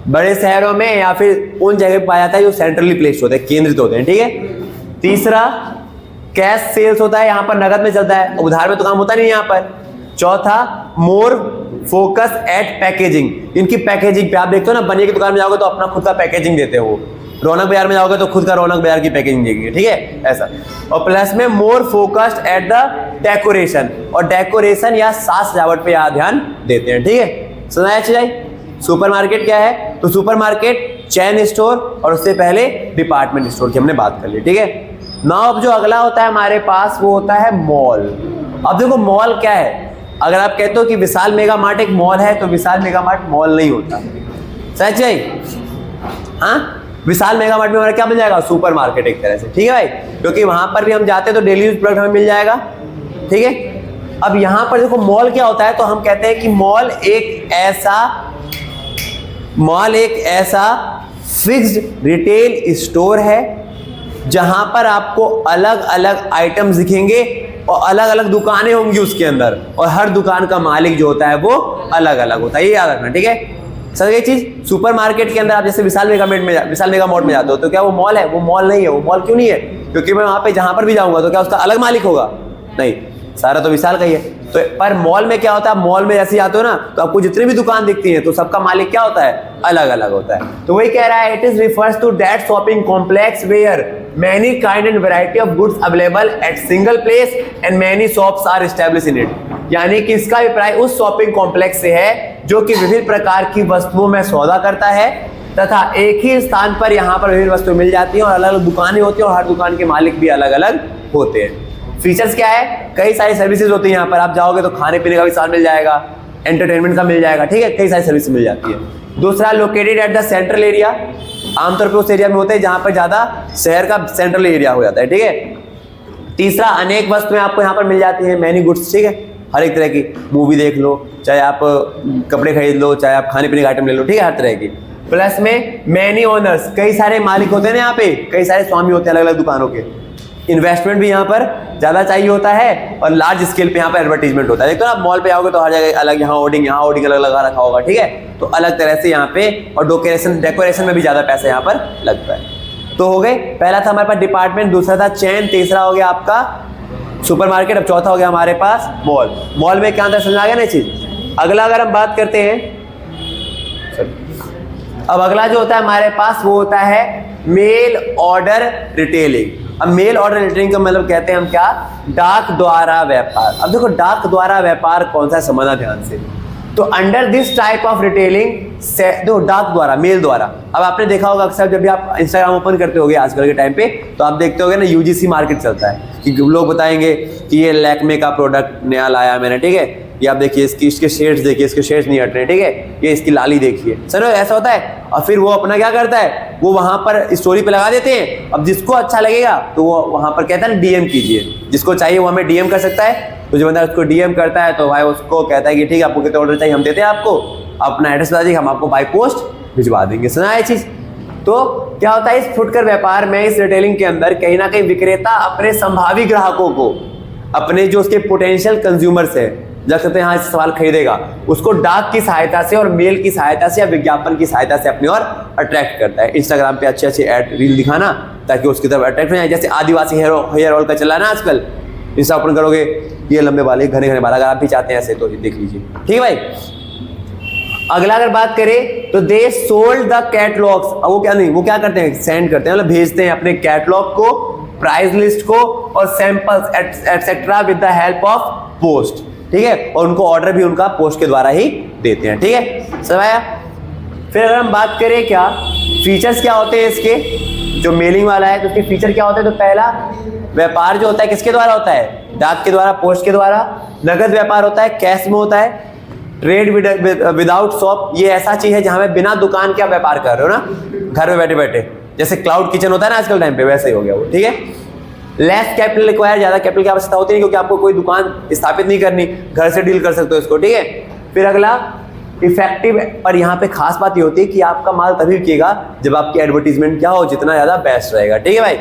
बड़े शहरों में या फिर उन जगह पाया जाता है जो सेंट्रली प्लेस्ड होते हैं, केंद्रित होते हैं, ठीक है। तीसरा कैश सेल्स होता है, यहाँ पर नगद में चलता है, उधार में तो काम होता नहीं यहाँ पर। चौथा मोर फोकस एट पैकेजिंग, इनकी पैकेजिंग पे आप देखते हो ना, बनिया की दुकान में जाओगे तो अपना खुद का पैकेजिंग देते हो, रौनक बाजार में जाओगे तो खुद का रौनक बाजार की पैकेजिंग देंगे, ठीक है ऐसा। और प्लस में more focused at the decoration, और डेकोरेशन या साज सजावट पे यहाँ ध्यान देते हैं, ठीक है। सुनाया चाहिए। सुपर मार्केट क्या है, तो सुपर मार्केट चेन स्टोर और उससे पहले डिपार्टमेंट स्टोर की हमने बात कर ली, ठीक है। नाउ अब जो अगला होता है हमारे पास वो होता है मॉल। अब देखो मॉल क्या है, अगर आप कहते हो कि विशाल मेगा मार्ट एक मॉल है, तो विशाल मेगा मार्ट मॉल नहीं होता, सच है। हाँ, विशाल मेगा मार्ट में हमारा क्या मिल जाएगा, सुपर मार्केट एक तरह से, ठीक है भाई, क्योंकि वहां पर भी हम जाते हैं तो डेली यूज प्रोडक्ट हमें मिल जाएगा, ठीक है। अब यहां पर देखो मॉल क्या होता है, तो हम कहते हैं कि मॉल एक ऐसा फिक्स्ड रिटेल स्टोर है जहां पर आपको अलग अलग आइटम्स दिखेंगे और अलग अलग दुकानें होंगी उसके अंदर, और हर दुकान का मालिक जो होता है वो अलग अलग होता है, ये याद रखना, ठीक है। सर ये चीज सुपरमार्केट के अंदर आप जैसे विशाल मेगा मार्ट में जाते हो तो क्या वो मॉल है? वो मॉल नहीं है। वो मॉल क्यों नहीं है? क्योंकि मैं वहां पे जहां पर भी जाऊंगा तो क्या उसका अलग मालिक होगा? नहीं, सारा तो विशाल का ही है। तो पर मॉल में क्या होता है, मॉल में जैसे आते हो ना तो आपको जितनी भी दुकान दिखती है तो सबका मालिक क्या होता है? अलग अलग होता है। तो वही कह रहा है, it is refers to that shopping complex where many kind and variety of goods available at single place and many shops are established in it. यानी कि इसका अभिप्राय उस शॉपिंग कॉम्प्लेक्स से है जो कि विभिन्न प्रकार की वस्तुओं में सौदा करता है तथा एक ही स्थान पर यहाँ पर विभिन्न वस्तुएं मिल जाती हैं और अलग अलग दुकानें होती हैं और हर दुकान के मालिक भी अलग अलग होते हैं। फीचर्स क्या है? कई सारी सर्विसेज होती हैं यहाँ पर। आप जाओगे तो खाने पीने का भी सामान मिल जाएगा, एंटरटेनमेंट का मिल जाएगा, ठीक है, कई सारी सर्विस मिल जाती है। दूसरा, located at the central area, आमतौर पर उस एरिया में होते हैं जहाँ पर ज्यादा शहर का सेंट्रल एरिया हो जाता है, ठीक है। तीसरा, अनेक वस्तुएं आपको यहाँ पर मिल जाती हैं, मैनी गुड्स, ठीक है, हर एक तरह की। मूवी देख लो, चाहे आप कपड़े खरीद लो, चाहे आप खाने पीने का आइटम ले लो, ठीक है, हर तरह की। प्लस में मैनी ओनर्स, कई सारे मालिक होते हैं ना यहाँ पे, कई सारे स्वामी होते हैं अलग अलग दुकानों के। इन्वेस्टमेंट भी यहाँ पर ज़्यादा चाहिए होता है और लार्ज स्केल पे यहाँ पर एडवर्टीजमेंट होता है। देखो ना, आप मॉल पे आओगे तो हर जगह अलग, यहाँ होर्डिंग अलग लगा रखा होगा, ठीक है। तो अलग तरह से यहाँ पे, और डेकोरेशन में भी ज़्यादा पैसा यहाँ पर लगता है। तो हो गए, पहला था हमारे पास डिपार्टमेंट, दूसरा था चेन, तीसरा हो गया आपका सुपरमार्केट, अब चौथा हो गया हमारे पास मॉल। मॉल में क्या अंतर समझ आ गया ना चीज। अगला अगर हम बात करते हैं, अब अगला जो होता है हमारे पास वो होता है मेल ऑर्डर रिटेलिंग। अब मेल ऑर्डर रिटेलिंग का मतलब कहते हैं हम क्या? डाक द्वारा व्यापार। अब देखो, डाक द्वारा व्यापार कौन सा, समझना ध्यान से। तो under this type of retailing, देखो डाक द्वारा, मेल द्वारा। अब आपने देखा होगा अक्सर जब भी आप इंस्टाग्राम ओपन करते होगे आजकल के टाइम पे, तो आप देखते होगे ना यूजीसी मार्केट चलता है कि लोग बताएंगे कि ये लैक्मे का प्रोडक्ट नया लाया मैंने, ठीक है, ये आप देखिए, इसके शेड्स देखिए, इसके शेड्स नहीं हट रहे, ठीक है, ये इसकी लाली देखिए। सर ऐसा होता है। और फिर वो अपना क्या करता है, वो वहां पर स्टोरी पे लगा देते हैं। अब जिसको अच्छा लगेगा तो वो वहां पर कहता है ना डीएम कीजिए, जिसको चाहिए वो हमें डीएम कर सकता है। तो जो बंदा उसको डीएम करता है तो भाई उसको कहता है कि ठीक है, आपको कितने ऑर्डर चाहिए हम देते हैं, आपको अपना एड्रेस बता दीजिए, हम आपको बाई पोस्ट भिजवा देंगे। सुना है चीज। तो क्या होता है, इस फुटकर व्यापार में, इस रिटेलिंग के अंदर कहीं ना कहीं विक्रेता अपने संभावी ग्राहकों को, अपने जो उसके पोटेंशियल कंज्यूमर्स है, जब सकते हैं हाँ इस सवाल खरीदेगा, उसको डाक की सहायता से और मेल की सहायता से या विज्ञापन की सहायता से अपनी ओर अट्रैक्ट करता है। इंस्टाग्राम पे अच्छे अच्छे ऐड रील दिखाना ताकि उसकी तरफ अट्रैक्ट हो जाए। जैसे आदिवासी हेयर ऑयल का चला है ना आजकल, इंस्टा ओपन करोगे, ये लंबे वाले घने घने बाल, अगर आप भी चाहते हैं ऐसे तो देख लीजिए, ठीक है भाई। अगला अगर बात करें तो दे सोल्ड द कैटलॉग्स। अब वो क्या नहीं, वो क्या करते हैं, सेंड करते हैं, मतलब भेजते हैं अपने कैटलॉग को, प्राइस लिस्ट को और samples etcetera with the help of post, ठीक है, और उनको ऑर्डर भी उनका पोस्ट के द्वारा ही देते हैं, ठीक है, समझ आया। फिर अगर हम बात करें क्या फीचर्स क्या होते हैं इसके, जो मेलिंग वाला है तो उसके फीचर क्या होते हैं। तो पहला, व्यापार जो होता है किसके द्वारा होता है, डाक के द्वारा, पोस्ट के द्वारा। नगद व्यापार होता है, कैश में होता है। ट्रेड विदाउट शॉप, ये ऐसा चीज है जहां में बिना दुकान के आप व्यापार कर रहे हो ना, घर में बैठे बैठे, जैसे क्लाउड किचन होता है ना आजकल टाइम पे, वैसे ही हो गया वो, ठीक है। लेस कैपिटल रिक्वायर, ज्यादा कैपिटल की आवश्यकता होती है क्योंकि आपको कोई दुकान स्थापित नहीं करनी, घर से डील कर सकते हो इसको, ठीक है। फिर अगला इफेक्टिव, और यहाँ पे खास बात ये होती है कि आपका माल तभी बिकेगा जब आपकी एडवर्टीजमेंट क्या हो, जितना ज्यादा बेस्ट रहेगा, ठीक है भाई।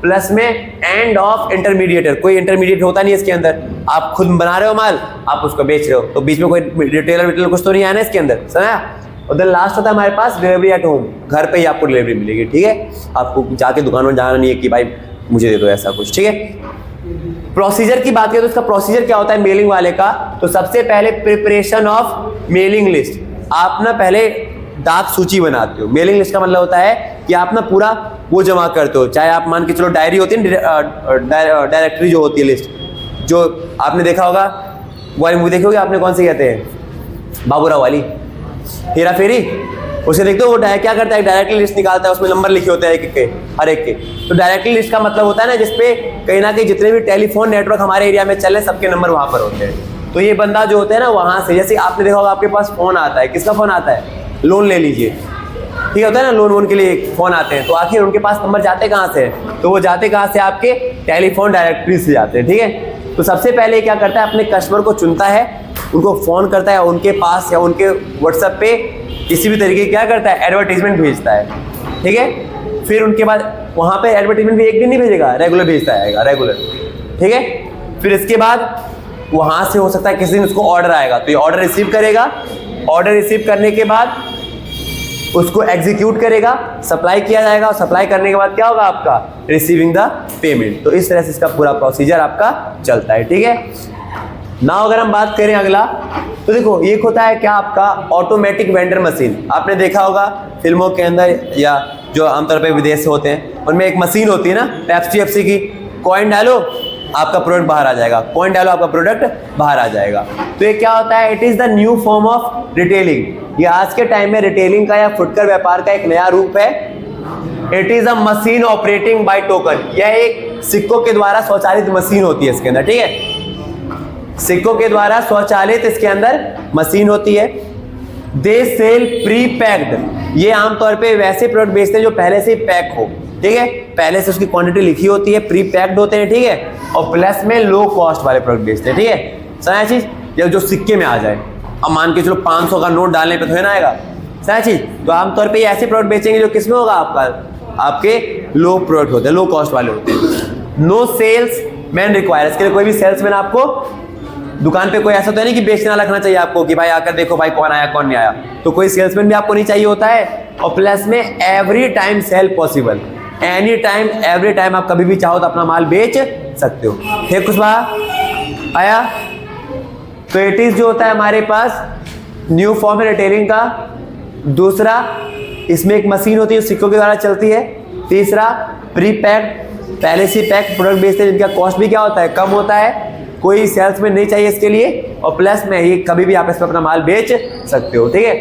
प्लस में एंड ऑफ इंटरमीडिएटर, कोई इंटरमीडिएट होता नहीं इसके अंदर, आप खुद बना रहे हो माल, आप उसको बेच रहे हो, तो बीच में कोई रिटेलर कुछ तो नहीं आया ना इसके अंदर, समझा। और देन लास्ट होता है हमारे पास डिलीवरी एट होम, घर पे ही आपको डिलीवरी मिलेगी, ठीक है, आपको जाके दुकान में जाना नहीं है कि भाई मुझे दे दो ऐसा कुछ, ठीक है। प्रोसीजर की बात करें तो इसका प्रोसीजर क्या होता है मेलिंग वाले का, तो सबसे पहले प्रिपरेशन ऑफ मेलिंग लिस्ट। आप ना पहले डाक सूची बनाते हो। मेलिंग लिस्ट का मतलब होता है कि आप ना पूरा वो जमा करते हो, चाहे आप मान के चलो डायरी होती है, डायरेक्टरी जो होती है, लिस्ट जो आपने देखा होगा, वो वाली मूवी देखी होगी आपने, कौन सी कहते हैं, बाबूराव वाली, हेरा फेरी, उसे देखते हो वो क्या करता है, डायरेक्टली लिस्ट निकालता है, उसमें नंबर लिखे होते हैं एक एक के, हर एक के। तो डायरेक्टली लिस्ट का मतलब होता है ना जिसपे कहीं ना कहीं जितने भी टेलीफोन नेटवर्क हमारे एरिया में चले सबके नंबर वहां पर होते हैं। तो ये बंदा जो होता है ना वहां से, जैसे आपने देखा होगा आपके पास फोन आता है, किसका फोन आता है, लोन ले लीजिए, ठीक होता है ना, लोन वोन के लिए फोन आते हैं, तो आखिर उनके पास नंबर जाते कहाँ से, तो वो जाते कहाँ से, आपके टेलीफोन डायरेक्टरी से जाते हैं, ठीक है। तो सबसे पहले क्या करता है, अपने कस्टमर को चुनता है, उनको फोन करता है, उनके पास या उनके व्हाट्सएप पे किसी भी तरीके क्या करता है, एडवर्टीजमेंट भेजता है, ठीक है। फिर उनके बाद वहाँ पे एडवर्टीजमेंट भी एक दिन नहीं भेजेगा, रेगुलर भेजता आएगा, रेगुलर, ठीक है। फिर इसके बाद वहां से हो सकता है किसी दिन उसको ऑर्डर आएगा, तो ये ऑर्डर रिसीव करेगा, ऑर्डर रिसीव करने के बाद उसको एग्जीक्यूट करेगा, सप्लाई किया जाएगा, और सप्लाई करने के बाद क्या होगा आपका रिसीविंग द पेमेंट। तो इस तरह से इसका पूरा प्रोसीजर आपका चलता है, ठीक है। नाउ अगर हम बात करें अगला, तो देखो एक होता है क्या आपका ऑटोमेटिक वेंडर मशीन। आपने देखा होगा फिल्मों के अंदर या जो आमतौर पे विदेश से होते हैं, उनमें एक मशीन होती है ना पेप्सी की, कॉइन डालो आपका प्रोडक्ट बाहर आ जाएगा, कॉइन डालो आपका प्रोडक्ट बाहर आ जाएगा। तो ये क्या होता है, it is the new form of retailing. ये आज के टाइम में रिटेलिंग का या फुटकर व्यापार का एक नया रूप है। It is a machine operating by token. यह एक सिक्कों के द्वारा स्वचालित मशीन होती है इसके अंदर, ठीक है, सिक्कों के द्वारा स्वचालित इसके अंदर मशीन होती है। They sell pre packed. ये आमतौर पे वैसे प्रोडक्ट बेचते हैं जो पहले से ही पैक हो, ठीक है, पहले से उसकी क्वांटिटी लिखी होती है, प्री पैक्ड होते हैं, ठीक है, और प्लस में लो कॉस्ट वाले प्रोडक्ट बेचते हैं, ठीक है। सही चीज, जो सिक्के में आ जाए, अब मान के चलो 500 का नोट डालने पे थोड़ा ना आएगा, सही चीज। तो आमतौर पे ऐसे प्रोडक्ट बेचेंगे जो किसमें होगा आपके लो प्रोडक्ट होते हैं, लो कॉस्ट वाले होते हैं। No salesman require. इसके लिए कोई भी सेल्समैन आपको दुकान पे कोई ऐसा तो नहीं कि बेचना रखना चाहिए आपको कि भाई आकर देखो भाई कौन आया कौन नहीं आया, तो कोई सेल्समैन भी आपको नहीं चाहिए होता है। और प्लस में every time sale possible, any time every time आप कभी भी चाहो तो अपना माल बेच सकते हो। ठीक कुशवाहा आया। तो इट इज जो होता है हमारे पास न्यू फॉर्म है रिटेलिंग का। दूसरा, इसमें एक मशीन होती है सिक्कों के द्वारा चलती है। तीसरा, प्री पैक्ड, पहले से पैक प्रोडक्ट बेचते हैं जिनका कॉस्ट भी क्या होता है, कम होता है, कोई सेल्समैन नहीं चाहिए इसके लिए, और प्लस में ये कभी भी आप इसमें अपना माल बेच सकते हो, ठीक है।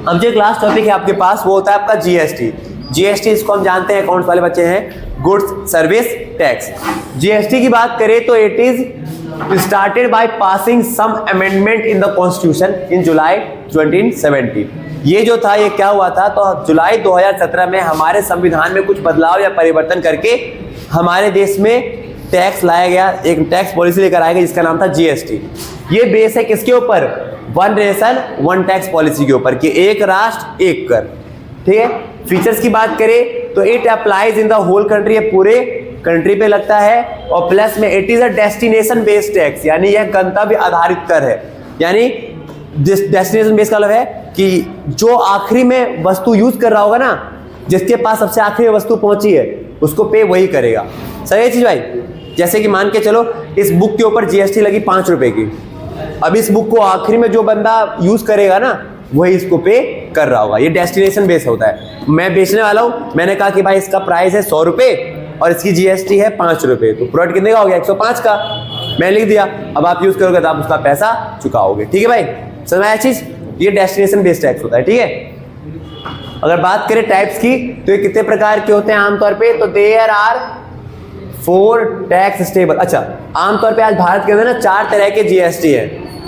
अब जो लास्ट टॉपिक है आपके पास वो होता है आपका जीएसटी। जीएसटी इसको हम जानते हैं अकाउंट्स वाले बच्चे हैं, गुड्स सर्विस टैक्स। जीएसटी की बात करें तो it is started by passing some amendment in the constitution in July 2017। ये जो था ये क्या हुआ था, तो जुलाई 2017 में हमारे संविधान में कुछ बदलाव या परिवर्तन करके हमारे देश में टैक्स लाया गया, एक टैक्स पॉलिसी लेकर आया गया जिसका नाम था जीएसटी। ये बेस है किसके ऊपर, one nation one tax policy के ऊपर, कि एक राष्ट्र एक कर, ठीक है। फीचर्स की बात करें तो it applies in the whole country, ये पूरे कंट्री पे लगता है। और प्लस में it is a destination based tax, यानी यह गंतव्य आधारित कर है। यानी डेस्टिनेशन बेस्ड का मतलब है कि जो आखिरी में वस्तु यूज कर रहा होगा ना, जिसके पास सबसे आखिरी में वस्तु पहुंची है उसको पे वही करेगा। सही है चीज भाई। जैसे कि मान के चलो इस बुक के ऊपर जीएसटी लगी 5 रुपए की, अब इस बुक को आखिरी में जो बंदा यूज करेगा ना वही इसको पे कर रहा होगा। ये डेस्टिनेशन बेस होता है। मैं बेचने वाला हूँ, मैंने कहा कि भाई इसका प्राइस है 100 रुपए और इसकी जीएसटी है 5 रुपए, तो प्रोडक्ट कितने का हो गया, 105 का मैं लिख दिया। अब आप यूज करोगे तो आप उसका पैसा चुकाओगे, ठीक है भाई। समझ में आया चीज, ये डेस्टिनेशन बेस्ड टैक्स होता है, ठीक है। अगर बात करें टाइप्स की तो ये कितने प्रकार के होते हैं आमतौर पे, तो देयर आर 4 टैक्स स्टेबल। अच्छा, आमतौर पे आज भारत के अंदर ना 4 तरह के जीएसटी है,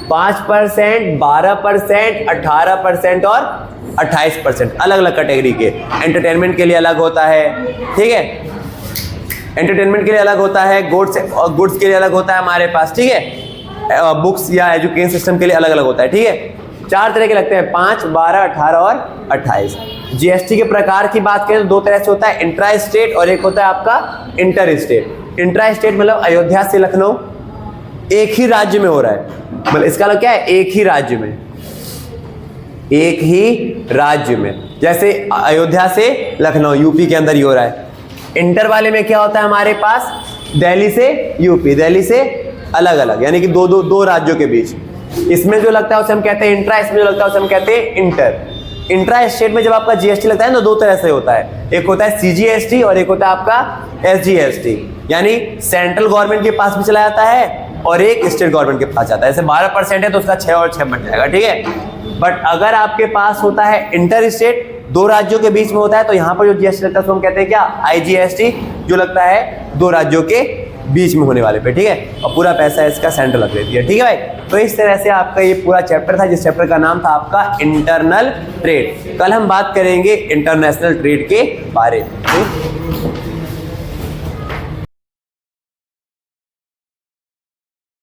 5%, 12%, 18% और 28%, अलग अलग कैटेगरी के। एंटरटेनमेंट के लिए अलग होता है, ठीक है, एंटरटेनमेंट के लिए अलग होता है, गुड्स के लिए अलग होता है हमारे पास, ठीक है, बुक्स या एजुकेशन सिस्टम के लिए अलग अलग होता है, ठीक है। 4 तरह के लगते हैं, 5, 12, 18 और 28। जीएसटी के प्रकार की बात करें तो 2 तरह से होता है, इंट्रा स्टेट और एक होता है आपका इंटर स्टेट। इंट्रा स्टेट मतलब अयोध्या से लखनऊ एक ही राज्य में हो रहा है, मतलब इसका मतलब क्या है, एक ही राज्य में, एक ही राज्य में, जैसे अयोध्या से लखनऊ यूपी के अंदर ही हो रहा है। इंटर वाले में क्या होता है हमारे पास, दिल्ली से यूपी, दिल्ली से अलग अलग, यानी कि दो राज्यों के बीच। इसमें जो लगता है उसे हम कहते हैं इंट्रा, इसमें जो लगता है उसे हम कहते हैं इंटर। इंट्रा स्टेट में जब आपका जीएसटी लगता है ना 2 तरह से होता है, एक होता है सीजीएसटी और एक होता है आपका एसजीएसटी, यानी सेंट्रल गवर्नमेंट के पास भी चला जाता है और एक स्टेट गवर्नमेंट के पास जाता है। जैसे 12% है तो उसका 6 और 6 बन जाएगा, ठीक है। बट अगर आपके पास होता है इंटर स्टेट, 2 राज्यों के बीच में होता है, तो यहाँ पर जो जीएसटी लगता है उसको हम कहते हैं क्या, आईजीएसटी, जो लगता है 2 राज्यों के बीच में होने वाले पे, ठीक है, और पूरा पैसा इसका सेंट्रल रख लेती है, ठीक है भाई। तो इस तरह से आपका ये पूरा चैप्टर था, जिस चैप्टर का नाम था आपका इंटरनल ट्रेड। कल हम बात करेंगे इंटरनेशनल ट्रेड के बारे में।